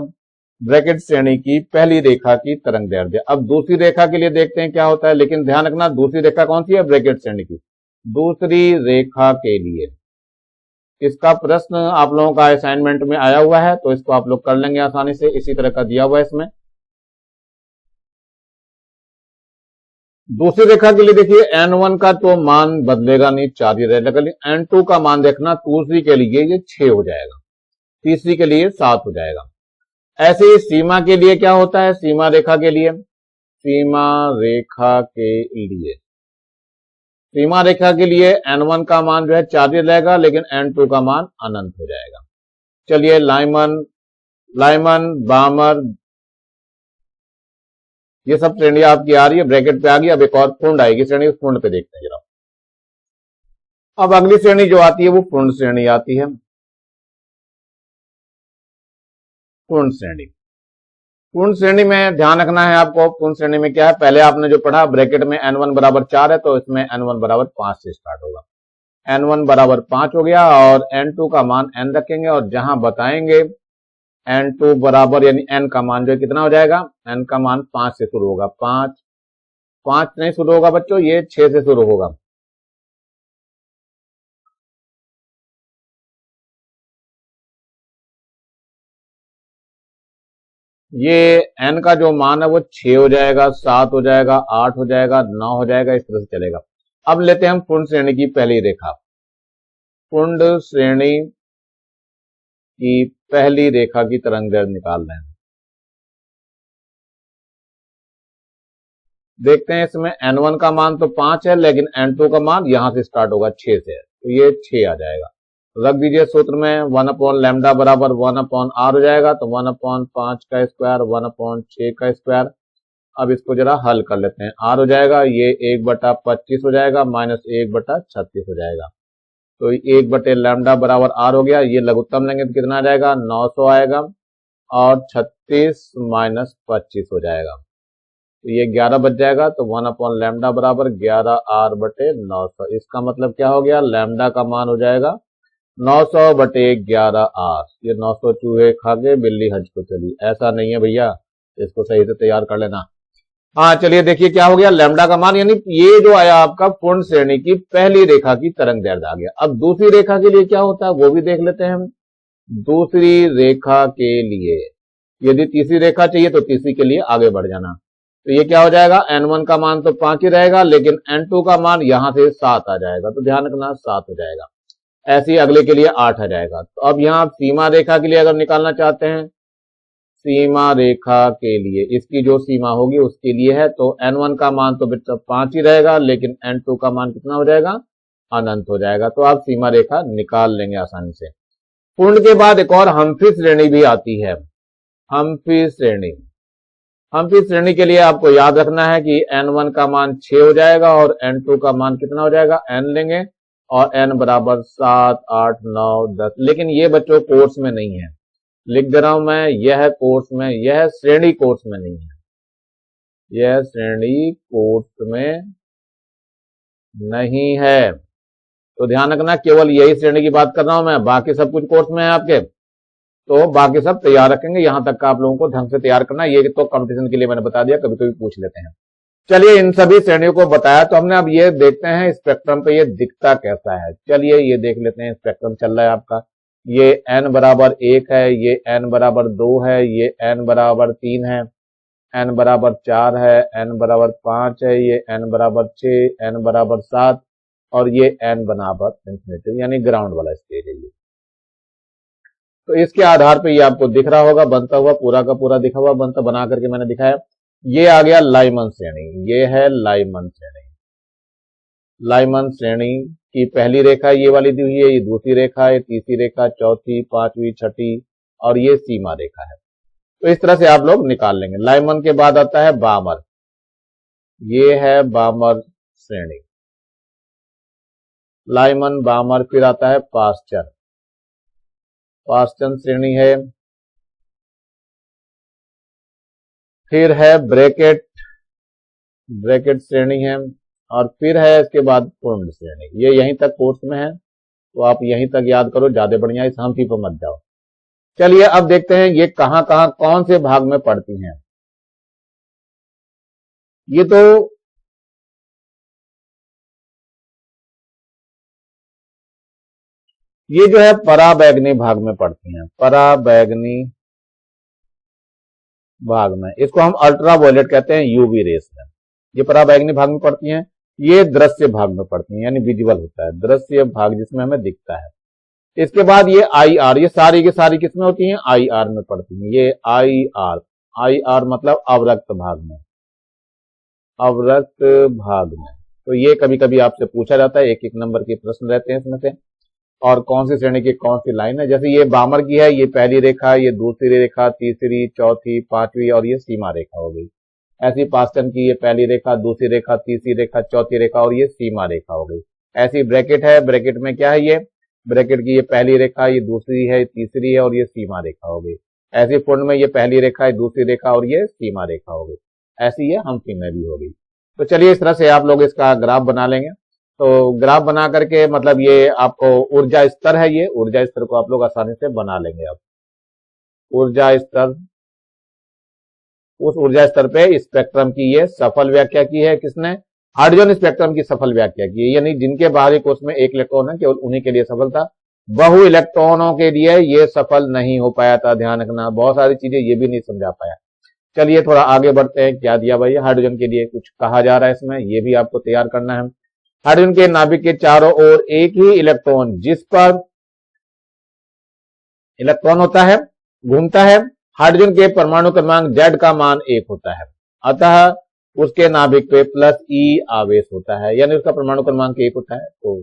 ब्रैकेट श्रेणी की पहली रेखा की तरंग दैर्ध्य। अब दूसरी रेखा के लिए देखते हैं क्या होता है, लेकिन ध्यान रखना दूसरी रेखा कौन सी है, ब्रैकेट श्रेणी की दूसरी रेखा के लिए। इसका प्रश्न आप लोगों का असाइनमेंट में आया हुआ है, तो इसको आप लोग कर लेंगे आसानी से, इसी तरह का दिया हुआ है इसमें। दूसरी रेखा के लिए देखिए n1 का तो मान बदलेगा नहीं, 4 ही रहेगा, लेकिन n2 का मान देखना, दूसरी के लिए ये 6 हो जाएगा, तीसरी के लिए 7 हो जाएगा। ऐसे ही सीमा के लिए क्या होता है, सीमा रेखा के लिए, सीमा रेखा के लिए, सीमा रेखा के लिए n1 का मान जो है 4 ही रहेगा, लेकिन n2 का मान अनंत हो जाएगा। चलिए लाइमन, बामर, ये सब श्रेणी आपकी आ रही है, ब्रैकेट पे आ गई। अब एक और पूर्ण आएगी श्रेणी, उस पूर्ण पे देखते हैं जरा। अब अगली श्रेणी जो आती है वो पूर्ण श्रेणी आती है। पूर्ण श्रेणी, पूर्ण श्रेणी में ध्यान रखना है आपको, पूर्ण श्रेणी में क्या है, पहले आपने जो पढ़ा ब्रैकेट में n1 बराबर 4 है, तो इसमें n1 बराबर 5 से स्टार्ट होगा। n1 बराबर 5 हो गया, और n2 का मान n रखेंगे, और जहां बताएंगे n2 बराबर यानी n का मान जो कितना हो जाएगा, n का मान 5 से शुरू होगा, 5 नहीं शुरू होगा बच्चों, ये 6 से शुरू होगा। ये n का जो मान है वो 6 हो जाएगा, 7 हो जाएगा, 8 हो जाएगा, 9 हो जाएगा, इस तरह से चलेगा। अब लेते हैं हम पूर्ण श्रेणी की पहली रेखा। पूर्ण श्रेणी की पहली रेखा की तरंग दैर्ध्य निकाल रहे हैं। देखते हैं, इसमें n1 का मान तो 5 है, लेकिन n2 का मान यहां से स्टार्ट होगा 6 से, तो ये 6 आ जाएगा। रख दीजिए सूत्र में 1/λ बराबर 1/r हो जाएगा, तो 1/5 का स्क्वायर 1/6 का स्क्वायर। अब इसको जरा हल कर लेते हैं, r हो जाएगा ये 1/25 हो जाएगा माइनस 1/36 हो जाएगा, तो 1/λ बराबर r हो गया। ये लघुत्तम लेंगे तो कितना आ जाएगा 900 आएगा और 36 माइनस 25 हो जाएगा, तो ये 11 बच जाएगा। तो 1/λ बराबर 11r/900। इसका मतलब क्या हो गया, लैम्डा का मान हो जाएगा 900/11r। ये 900 चूहे खा के बिल्ली हज को चली, ऐसा नहीं है भैया, इसको सही से तैयार कर लेना। हाँ चलिए देखिए क्या हो गया, लैम्डा का मान यानी ये जो आया आपका पूर्ण श्रेणी की पहली रेखा की तरंग दैर्ध्य आ गया। अब दूसरी रेखा के लिए क्या होता है वो भी देख लेते हैं हम। दूसरी रेखा के लिए यदि तीसरी रेखा चाहिए तो तीसरी के लिए आगे बढ़ जाना, तो ये क्या हो जाएगा, n1 का मान तो 5 ही रहेगा, लेकिन n2 का मान यहां से 7 आ जाएगा, तो ध्यान रखना 7 हो जाएगा। ऐसे ही अगले के लिए 8 आ जाएगा। तो अब यहां सीमा रेखा के लिए अगर निकालना चाहते हैं, सीमा रेखा के लिए इसकी जो सीमा होगी उसके लिए है, तो n1 का मान तो 5 ही रहेगा, लेकिन n2 का मान कितना हो जाएगा, अनंत हो जाएगा। तो आप सीमा रेखा निकाल लेंगे आसानी से। पूर्ण के बाद एक और हम्फ्री श्रेणी भी आती है, हम्फ्री श्रेणी। हम्फ्री श्रेणी के लिए आपको याद रखना है कि n1 का मान 6 हो जाएगा और n2 का मान कितना हो जाएगा, n लेंगे और n बराबर 7, 8, 9, 10। लेकिन ये बच्चों कोर्स में नहीं है, लिख दे रहा हूं मैं, यह कोर्स में, यह श्रेणी कोर्स में नहीं है, यह श्रेणी कोर्स में नहीं है। तो ध्यान रखना केवल यही श्रेणी की बात कर रहा हूं मैं, बाकी सब कुछ कोर्स में है आपके, तो बाकी सब तैयार रखेंगे। यहां तक का आप लोगों को ढंग से तैयार करना, ये तो कंपटीशन के लिए मैंने बता दिया, कभी कभी पूछ लेते हैं। चलिए इन सभी श्रेणियों को बताया, तो हमने अब ये देखते हैं स्पेक्ट्रम पे ये दिखता कैसा है। चलिए ये देख लेते हैं, स्पेक्ट्रम चल रहा है आपका, ये n बराबर 1 है, ये n बराबर 2 है, ये n बराबर 3 है, n बराबर 4 है, n बराबर 5 है, ये n बराबर 6, n बराबर 7 और ये n बराबर इंफिनिटी यानी ग्राउंड वाला स्टेज है ये। तो इसके आधार पे ये आपको दिख रहा होगा बनता हुआ, पूरा का पूरा दिखा हुआ बनता बना करके मैंने दिखाया। ये आ गया लाइमन श्रेणी, ये है लाइमन श्रेणी। लाइमन श्रेणी की पहली रेखा ये वाली दी हुई है, ये दूसरी रेखा है, तीसरी रेखा, चौथी, पांचवी, छठी और ये सीमा रेखा है। तो इस तरह से आप लोग निकाल लेंगे। लाइमन के बाद आता है बामर, ये है बामर श्रेणी। लाइमन, बामर, फिर आता है पास्चर, पास्चन श्रेणी है, फिर है ब्रैकेट, ब्रैकेट श्रेणी है, और फिर है इसके बाद पूर्ण श्रेणी। ये यहीं तक कोर्स में है, तो आप यहीं तक याद करो, ज्यादा बढ़िया इस हम्फ्री पर मत जाओ। चलिए अब देखते हैं ये कहां कहां कौन से भाग में पड़ती हैं। ये तो ये जो है पराबैंगनी भाग में पड़ती हैं, पराबैंगनी भाग में, इसको हम अल्ट्रावायलेट कहते हैं, यूवी रेस में। ये पराबैंगनी भाग में पड़ती हैं। ये दृश्य भाग में पड़ती हैं, यानी विजुअल होता है, दृश्य भाग जिसमें हमें दिखता है। इसके बाद ये आई आर, ये सारी की सारी किसमें होती हैं, आई आर में पड़ती हैं। ये आई आर, आई आर मतलब अवरक्त भाग में, अवरक्त भाग में। तो ये कभी कभी आपसे पूछा जाता है, एक एक नंबर के प्रश्न रहते हैं इसमें से, और कौन सी श्रेणी की कौन सी लाइन है। जैसे ये बामर की है, ये पहली रेखा, ये दूसरी रेखा, तीसरी, चौथी, पांचवी और ये सीमा रेखा हो गई। ऐसी पास्चन की ये पहली रेखा, दूसरी रेखा, तीसरी रेखा, चौथी रेखा और ये सीमा रेखा हो गई। ऐसी ब्रैकेट है, ब्रैकेट में क्या है, ये ब्रैकेट की ये पहली रेखा, ये दूसरी है, तीसरी है और ये सीमा रेखा हो गई। ऐसी पूर्ण में ये पहली रेखा है, दूसरी रेखा और ये सीमा रेखा हो गई। ऐसी ये हम्फ्री में भी हो गई। तो चलिए इस तरह से आप लोग इसका ग्राफ बना लेंगे। तो ग्राफ बना करके मतलब ये आपको ऊर्जा स्तर है, ये ऊर्जा स्तर को आप लोग आसानी से बना लेंगे। अब ऊर्जा स्तर, उस ऊर्जा स्तर पे स्पेक्ट्रम की ये सफल व्याख्या की है किसने, हाइड्रोजन स्पेक्ट्रम की सफल व्याख्या की है, यानी जिनके बाहरी कोश में एक इलेक्ट्रॉन है केवल उन्हीं के लिए सफल था, बहु इलेक्ट्रॉनों के लिए ये सफल नहीं हो पाया था। ध्यान रखना, बहुत सारी चीजें ये भी नहीं समझा पाया। चलिए थोड़ा आगे बढ़ते हैं, क्या दिया भाई, हाइड्रोजन के लिए कुछ कहा जा रहा है इसमें, ये भी आपको तैयार करना है। हाइड्रोजन के नाभिक के चारों ओर एक ही इलेक्ट्रॉन जिस पर इलेक्ट्रॉन होता है घूमता है, हाइड्रोजन के परमाणु क्रमांक Z का मान 1 होता है, अतः उसके नाभिक पे +E आवेश होता है, यानी उसका परमाणु क्रमांक 1 होता है। तो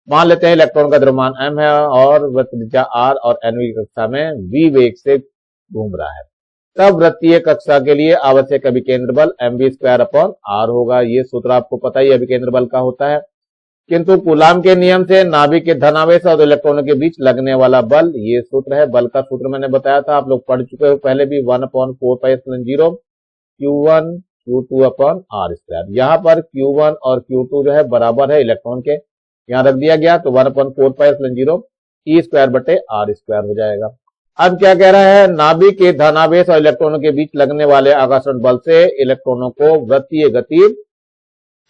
मान लेते हैं इलेक्ट्रॉन का द्रव्यमान m है और वृत्त त्रिज्या r और nवीं कक्षा में v वेग से घूम रहा है, तब वृत्तीय कक्षा के लिए आवश्यक अभिकेंद्र बल mv²/r होगा। ये सूत्र आपको पता ही अभिकेंद्र बल का होता है। किंतु कूलाम के नियम से नाभिक के धनावेश और इलेक्ट्रॉनों के बीच लगने वाला बल, ये सूत्र है। बल का सूत्र मैंने बताया था, आप लोग पढ़ चुके हो पहले भी, 1/4πε0 Q1 Q2/r²। यहाँ पर Q1 और Q2 जो है बराबर है इलेक्ट्रॉन के, यहाँ रख दिया गया तो 1/4πε0 E²/r² हो जाएगा। अब क्या कह रहा है, नाभिक के धनावेश और इलेक्ट्रॉनों के बीच लगने वाले आकर्षण बल से इलेक्ट्रॉनों को वृत्तीय गति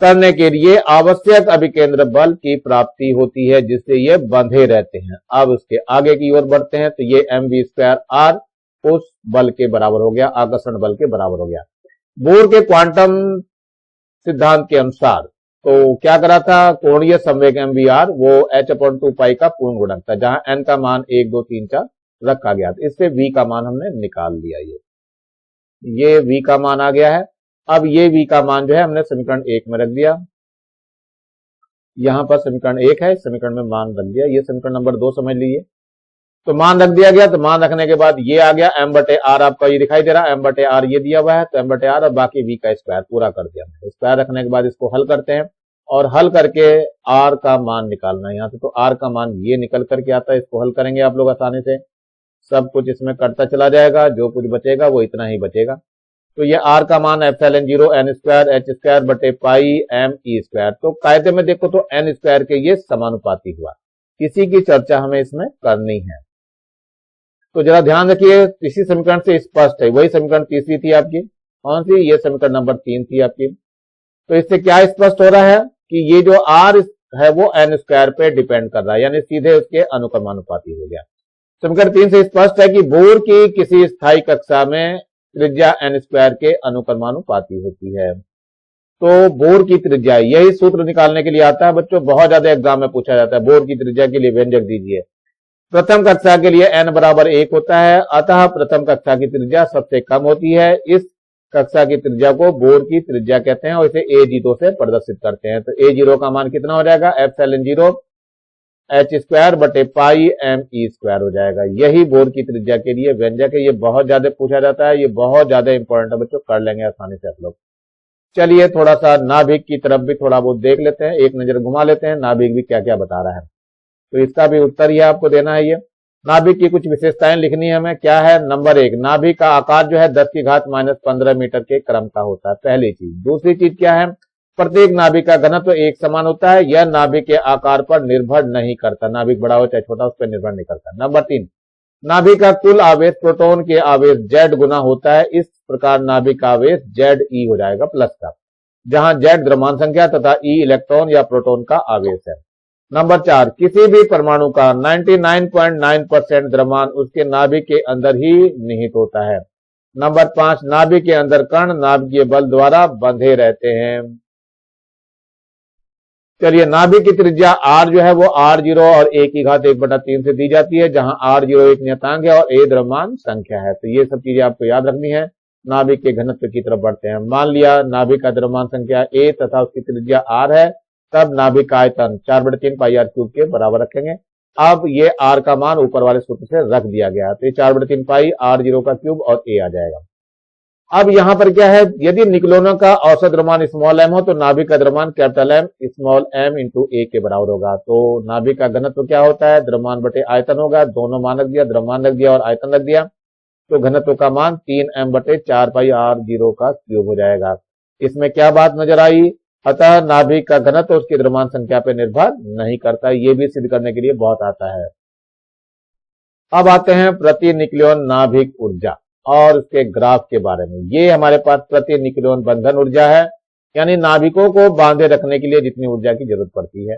करने के लिए आवश्यक अभिकेंद्र बल की प्राप्ति होती है, जिससे ये बंधे रहते हैं। अब उसके आगे की ओर बढ़ते हैं तो ये mv²r उस बल के बराबर हो गया, आकर्षण बल के बराबर हो गया। बोर के क्वांटम सिद्धांत के अनुसार तो क्या करा था, कोणीय संवेग mvr वो h/2π का पूर्ण गुणक था, जहां n का मान 1 2 3 4 रखा गया था। इससे v का मान हमने निकाल लिया, ये v का मान आ गया है। अब ये v का मान जो है हमने समीकरण 1 में रख दिया, यहां पर समीकरण 1 है, समीकरण में मान रख दिया। ये समीकरण नंबर 2 समझ लीजिए। तो मान रख दिया गया, तो मान रखने के बाद ये आ गया m/r, आपका ये दिखाई दे रहा है m/r, ये दिया हुआ है, तो m/r और बाकी v का स्क्वायर पूरा कर दिया। स्क्वायर रखने के बाद इसको हल करते हैं और हल करके r का मान निकालना है यहाँ से। तो r का मान ये निकल करके आता है, इसको हल करेंगे आप लोग आसानी से, सब कुछ इसमें कटता चला जाएगा, जो कुछ बचेगा वो इतना ही बचेगा। तो ये r का मान ε0 n²h²/π m e²। तो कायदे में देखो तो n² के ये समानुपाती हुआ, इसी की चर्चा हमें इसमें करनी है। तो जरा ध्यान रखिए, इसी समीकरण से स्पष्ट है, वही समीकरण तीसरी थी आपकी, कौन सी, ये समीकरण नंबर 3 थी आपकी। तो इससे क्या स्पष्ट हो रहा है कि ये जो r है वो n² पे डिपेंड कर रहा है, यानी सीधे उसके अनुक्रमानुपाती हो गया। समीकरण 3 से स्पष्ट है कि बोर की किसी स्थायी कक्षा में त्रिज्या n² के अनुक्रमानुपाती होती है। तो बोर की त्रिज्या, यही सूत्र निकालने के लिए आता है बच्चों, बहुत ज्यादा एग्जाम में पूछा जाता है। बोर की त्रिज्या के लिए व्यंजक दीजिए। प्रथम कक्षा के लिए n बराबर 1 होता है, अतः प्रथम कक्षा की त्रिज्या सबसे कम होती है। इस कक्षा की त्रिज्या को बोर की त्रिज्या कहते हैं और इसे a0 से प्रदर्शित करते हैं। तो a0 का मान कितना हो जाएगा, ε0 h²/π m e² हो जाएगा। यही बोर की त्रिज्या के लिए व्यंजक है। ये बहुत ज्यादा पूछा जाता है, ये बहुत ज्यादा इंपॉर्टेंट है बच्चों, कर लेंगे आसानी से आप लोग। चलिए थोड़ा सा नाभिक की तरफ भी थोड़ा बहुत देख लेते हैं, एक नजर घुमा लेते हैं, नाभिक भी क्या क्या बता रहा है। तो इसका भी उत्तर ही आपको देना है। ये नाभिक की कुछ विशेषताएं लिखनी है हमें। क्या है, नंबर 1, नाभिक का आकार जो है 10⁻⁻15 मीटर के क्रम का होता है, पहली चीज। दूसरी चीज क्या है, प्रत्येक नाभिक का घनत्व एक समान होता है, यह नाभिक के आकार पर निर्भर नहीं करता, नाभिक बड़ा हो चाहे छोटा उस पर निर्भर नहीं करता। नंबर 3, नाभिक का कुल आवेश प्रोटॉन के आवेश Z गुना होता है, इस प्रकार नाभिक का आवेश ZE हो जाएगा प्लस का, जहां Z द्रव्यमान संख्या तथा E इलेक्ट्रॉन या प्रोटॉन का आवेश है। नंबर 4, किसी भी परमाणु का 99.9% द्रव्यमान उसके नाभिक के अंदर ही निहित होता है। नंबर 5, नाभिक के अंदर कण नाभिकीय बल द्वारा बंधे रहते हैं। चलिए, नाभिक की त्रिज्या r जो है वो r0 और a⁻1/3 से दी जाती है, जहां r0 एक नियतांक है और a द्रव्यमान संख्या है। तो ये सब चीजें आपको याद रखनी है। नाभिक के घनत्व की तरफ बढ़ते हैं। मान लिया नाभिक का द्रव्यमान संख्या a तथा उसकी त्रिज्या r है, तब नाभिक का आयतन 4/3πr³ के बराबर रखेंगे। अब ये r का मान ऊपर वाले सूत्र से रख दिया गया, तो ये 4/3π r0³ और a आ जाएगा। अब यहां पर क्या है, यदि निक्लोनों का औसत द्रव्यमान स्मॉल m हो तो नाभिक का द्रव्यमान capital M small m into a के बराबर होगा। तो नाभिक का घनत्व क्या होता है, द्रव्यमान बटे आयतन होगा, दोनों मान रख दिया, द्रव्यमान रख दिया और आयतन रख दिया, तो घनत्व का मान 3m/4πr0³ हो जाएगा। इसमें क्या बात नजर आई, अतः नाभिक का घनत्व उसकी द्रव्यमान संख्या पर निर्भर नहीं करता, ये भी सिद्ध करने के लिए बहुत आता है। अब आते हैं प्रति न्यूक्लियन नाभिक ऊर्जा और उसके ग्राफ के बारे में। ये हमारे पास प्रति न्यूक्लियन बंधन ऊर्जा है, यानी नाभिकों को बांधे रखने के लिए जितनी ऊर्जा की जरूरत पड़ती है।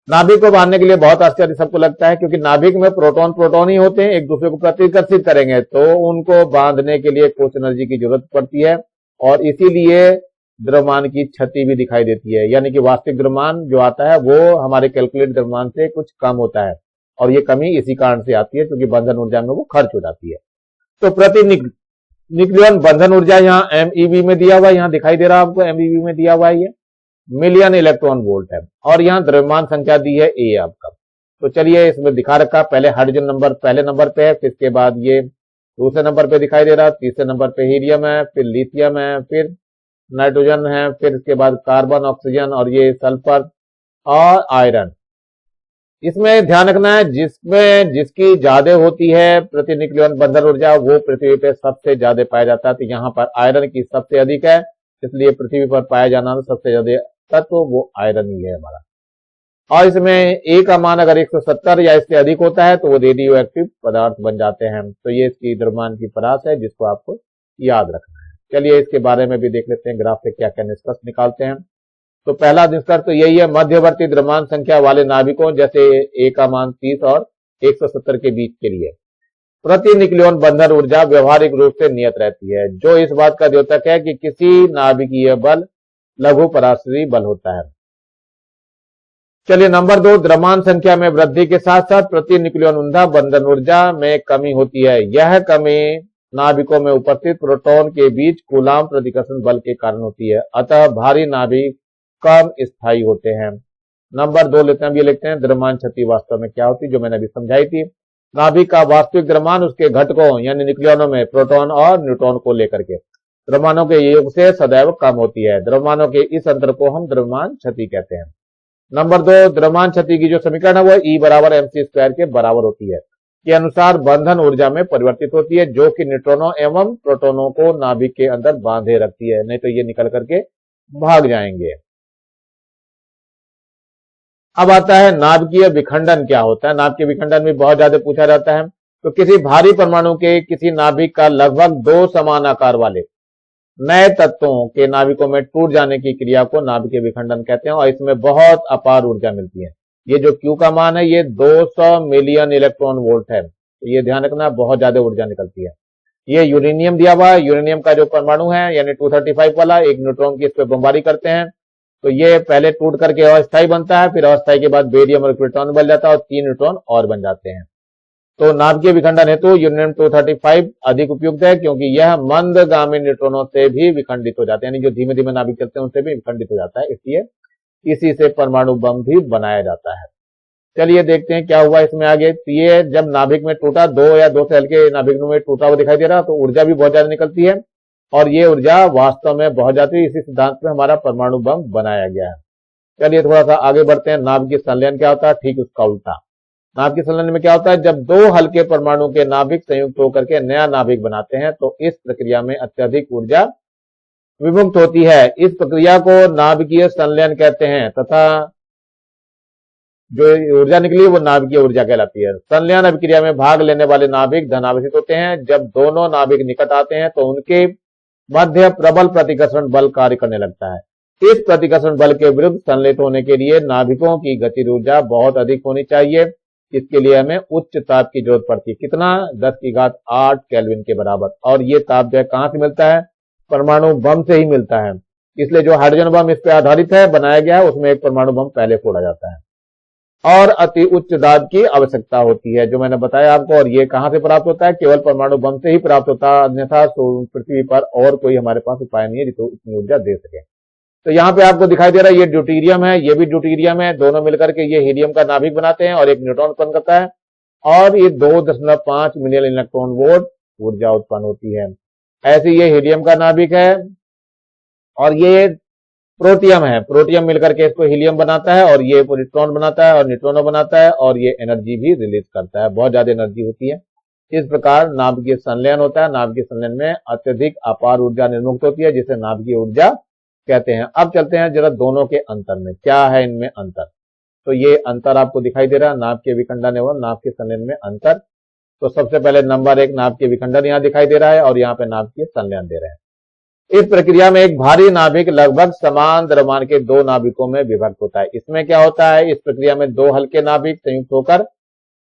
नाभिक को बांधने के लिए बहुत आश्चर्य सबको लगता है, क्योंकि नाभिक में प्रोटॉन ही होते हैं, एक दूसरे को प्रतिकर्षित करेंगे तो उनको बांधने के लिए कुछ एनर्जी की जरूरत पड़ती है और इसीलिए द्रव्यमान की क्षति भी दिखाई देती है, यानी कि वास्तविक द्रव्यमान जो आता है वो हमारे कैलकुलेट द्रव्यमान से कुछ कम होता है और ये कमी इसी कारण से आती है क्योंकि बंधन ऊर्जा में वो खर्च हो जाती है। तो प्रति न्यूक्लियन बंधन ऊर्जा यहाँ MeV में दिया हुआ है, यहाँ दिखाई दे रहा है आपको MeV में दिया हुआ है ये। मिलियन इलेक्ट्रॉन वोल्ट है। और यहाँ द्रव्यमान संख्या दी है ए आपका। तो चलिए इसमें दिखा रखा, पहले हाइड्रोजन नंबर पहले नंबर पे है, फिर इसके बाद ये दूसरे नंबर पे दिखाई दे रहा, तीसरे नंबर पे हीलियम है, फिर लिथियम है, फिर नाइट्रोजन है, फिर इसके बाद कार्बन, ऑक्सीजन और ये सल्फर और आयरन। इसमें ध्यान रखना है जिसमें जिसकी ज्यादा होती है प्रति न्यूक्लियन बंधन ऊर्जा वो पृथ्वी पे सबसे ज्यादा पाया जाता है। तो यहाँ पर आयरन की सबसे अधिक है, इसलिए पृथ्वी पर पाया जाना सबसे ज्यादा तत्व वो आयरन ही है हमारा। और इसमें ए का मान अगर 170 या इससे अधिक होता है तो वो रेडियो एक्टिव पदार्थ बन जाते हैं। तो ये इसकी द्रव्यमान की परास है जिसको आपको याद रखना है। चलिए इसके बारे में भी देख लेते हैं, ग्राफ से क्या क्या निष्कर्ष निकालते हैं। तो पहला निष्कर्ष तो यही है, मध्यवर्ती द्रव्यमान संख्या वाले नाभिकों जैसे ए का मान 30 और 170 के बीच के लिए प्रति न्यूक्लियन बंधन ऊर्जा व्यवहारिक रूप से नियत रहती है, जो इस बात का द्योतक है कि किसी नाभिकीय बल लघु पराश्रयी बल होता है। चलिए नंबर 2, द्रव्यमान संख्या में वृद्धि के साथ साथ प्रति न्यूक्लियन ऊर्जा बंधन ऊर्जा में कमी होती है। यह कमी नाभिकों में उपस्थित प्रोटॉन के बीच कूलाम प्रतिकर्षण बल के कारण होती है, अतः भारी नाभिक कम स्थायी होते हैं। नंबर 2 लेते हैं, ये लिखते हैं द्रव्यमान क्षति वास्तव में क्या होती है, जो मैंने अभी समझाई थी। नाभिक का वास्तविक द्रव्यमान उसके घटकों यानी न्यूक्लियनों में प्रोटॉन और न्यूट्रॉन को लेकर के द्रव्यमानों के योग से सदैव कम होती है। द्रव्यमानों के इस अंतर को हम द्रव्यमान क्षति कहते हैं। नंबर 2, द्रव्यमान क्षति की जो समीकरण है वह E बराबर mc² के बराबर होती है, के अनुसार बंधन ऊर्जा में परिवर्तित होती है, जो कि न्यूट्रॉनों एवं प्रोटॉनों को नाभिक के अंदर बांधे रखती है, नहीं तो ये निकल करके भाग जाएंगे। अब आता है नाभिकीय विखंडन क्या होता है। नाभिकीय विखंडन भी बहुत ज्यादा पूछा जाता है। तो किसी भारी परमाणु के किसी नाभिक का लगभग 2 समान आकार वाले नए तत्वों के नाभिकों में टूट जाने की क्रिया को नाभिकीय विखंडन कहते हैं और इसमें बहुत अपार ऊर्जा मिलती है। ये जो Q का मान है ये 200 मिलियन इलेक्ट्रॉन वोल्ट है, ये ध्यान रखना, बहुत ज्यादा ऊर्जा निकलती है। ये यूरेनियम दिया हुआ है, यूरेनियम का जो परमाणु है यानी 235 वाला, एक न्यूट्रॉन की इस पर बमबारी करते हैं तो ये पहले टूट करके अस्थायी बनता है, फिर अस्थायी के बाद बेरियम और प्लूटोन बन जाता है और 3 न्यूट्रॉन और बन जाते हैं। तो नाभिकीय विखंडन हेतु यूरेनियम 235 अधिक उपयुक्त है, क्योंकि यह मंदगामी न्यूट्रॉनों से भी विखंडित हो जाते हैं, यानी जो धीमे धीमे नाभिक चलते हैं उनसे भी विखंडित हो जाता है, इसलिए इसी से परमाणु बम भी बनाया जाता है। चलिए देखते हैं क्या हुआ इसमें आगे। तो ये जब नाभिक में टूटा, 2 या 2 से हल्के नाभिक में टूटा हुआ दिखाई दे रहा, तो ऊर्जा भी बहुत ज्यादा निकलती है और ये ऊर्जा वास्तव में बहुत जाती है। इसी सिद्धांत में हमारा परमाणु बम बनाया गया है। चलिए थोड़ा सा आगे बढ़ते हैं। नाभिकीय संलयन क्या होता है, ठीक उसका उल्टा। नाभिकीय संलयन में क्या होता है, जब 2 हल्के परमाणु के नाभिक संयुक्त होकर के नया नाभिक बनाते हैं तो इस प्रक्रिया में अत्यधिक ऊर्जा विमुक्त होती है। इस प्रक्रिया को नाभिकीय संलयन कहते हैं तथा जो ऊर्जा निकली वो नाभिकीय ऊर्जा कहलाती है। संलयन अभिक्रिया में भाग लेने वाले नाभिक धनावेशित होते हैं। जब दोनों नाभिक निकट आते हैं तो उनके मध्य प्रबल प्रतिकर्षण बल कार्य करने लगता है। इस प्रतिकर्षण बल के विरुद्ध संलयित होने के लिए नाभिकों की गतिज ऊर्जा बहुत अधिक होनी चाहिए। इसके लिए हमें उच्च ताप की जरूरत पड़ती है। कितना, 10⁸ केल्विन के बराबर। और ये ताप जो है कहां से मिलता है, परमाणु बम से ही मिलता है। इसलिए जो हाइड्रोजन बम इस पे आधारित है, बनाया गया है, उसमें एक परमाणु बम पहले फोड़ा जाता है और अति उच्च दाब की आवश्यकता होती है, जो मैंने बताया आपको। और ये कहां से प्राप्त होता है, केवल परमाणु बम से ही प्राप्त होता है, अन्यथा पृथ्वी पर और कोई हमारे पास उपाय नहीं है जिसको इतनी ऊर्जा दे सके। तो यहाँ पे आपको दिखाई दे रहा है ये ड्यूटेरियम है, ये भी ड्यूटेरियम है, दोनों मिलकर के ये हीलियम का नाभिक बनाते हैं और एक न्यूट्रॉन उत्पन्न करता है और ये 2.5 मिलियन इलेक्ट्रॉन वोल्ट ऊर्जा उत्पन्न होती है। ऐसे ये हीलियम का नाभिक है और ये प्रोटियम है, प्रोटियम मिलकर के इसको हीलियम बनाता है और ये न्यूट्रॉन बनाता है और न्यूट्रॉनो बनाता है और ये एनर्जी भी रिलीज करता है, बहुत ज्यादा एनर्जी होती है। इस प्रकार नाभिकीय संलयन होता है। नाभिकीय संलयन में अत्यधिक अपार ऊर्जा निर्मुक्त होती है जिसे नाभिकीय ऊर्जा कहते हैं। अब चलते हैं जरा दोनों के अंतर में, क्या है इनमें अंतर। तो ये अंतर आपको दिखाई दे रहा है, नाभिकीय विखंडन एवं नाभिकीय संलयन में अंतर। तो सबसे पहले नंबर 1 नाभिकीय विखंडन यहाँ दिखाई दे रहा है और यहाँ पे नाभिकीय संलयन दे रहे हैं। इस प्रक्रिया में एक भारी नाभिक लगभग समान द्रव्यमान के 2 नाभिकों में विभक्त होता है। इसमें क्या होता है, इस प्रक्रिया में 2 हल्के नाभिक संयुक्त होकर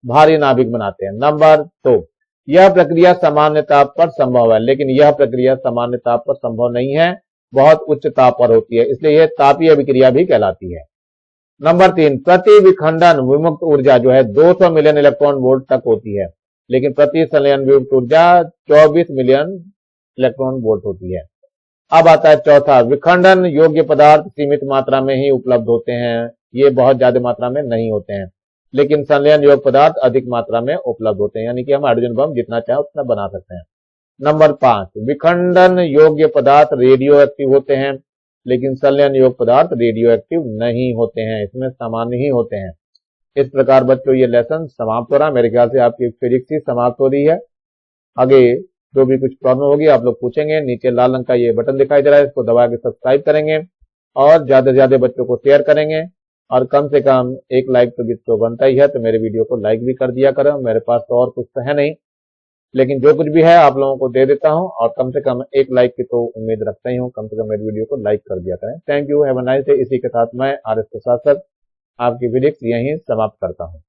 भारी नाभिक बनाते हैं। नंबर 2, यह प्रक्रिया सामान्य ताप पर संभव है, लेकिन यह प्रक्रिया सामान्य ताप पर संभव नहीं है, बहुत उच्च ताप पर होती है, इसलिए यह तापीय अभिक्रिया भी कहलाती है। नंबर 3, प्रति विखंडन विमुक्त ऊर्जा जो है 200 मिलियन इलेक्ट्रॉन वोल्ट तक होती है, लेकिन प्रति संलयन विमुक्त ऊर्जा 24 मिलियन इलेक्ट्रॉन वोल्ट होती है। अब आता है चौथा, विखंडन योग्य पदार्थ सीमित मात्रा में ही उपलब्ध होते हैं, ये बहुत ज्यादा मात्रा में नहीं होते हैं, लेकिन संलयन योग्य पदार्थ अधिक मात्रा में उपलब्ध होते हैं, यानी कि हम हाइड्रोजन बम जितना चाहे उतना बना सकते हैं। नंबर 5, विखंडन योग्य पदार्थ रेडियो एक्टिव होते हैं, लेकिन संलयन योग्य पदार्थ रेडियो एक्टिव नहीं होते हैं, इसमें सामान्य ही होते हैं। इस प्रकार बच्चों ये लेसन समाप्त हो रहा है। मेरे ख्याल से आपकी फिजिक्स ही समाप्त हो रही है। आगे जो भी कुछ प्रॉब्लम होगी आप लोग पूछेंगे। नीचे लाल रंग का ये बटन दिखाई दे रहा है, इसको दबा के सब्सक्राइब करेंगे और ज्यादा से ज्यादा बच्चों को शेयर करेंगे, और कम से कम एक लाइक तो जिसको बनता ही है, तो मेरे वीडियो को लाइक भी कर दिया करो। मेरे पास तो और कुछ तो है नहीं, लेकिन जो कुछ भी है आप लोगों को दे देता हूं, और कम से कम एक लाइक की तो उम्मीद रखता ही हूं। कम से कम मेरे वीडियो को लाइक कर दिया करें। Thank you, have a nice day. इसी के साथ मैं RS प्रसाद सर आपकी फिजिक्स यहीं समाप्त करता हूं।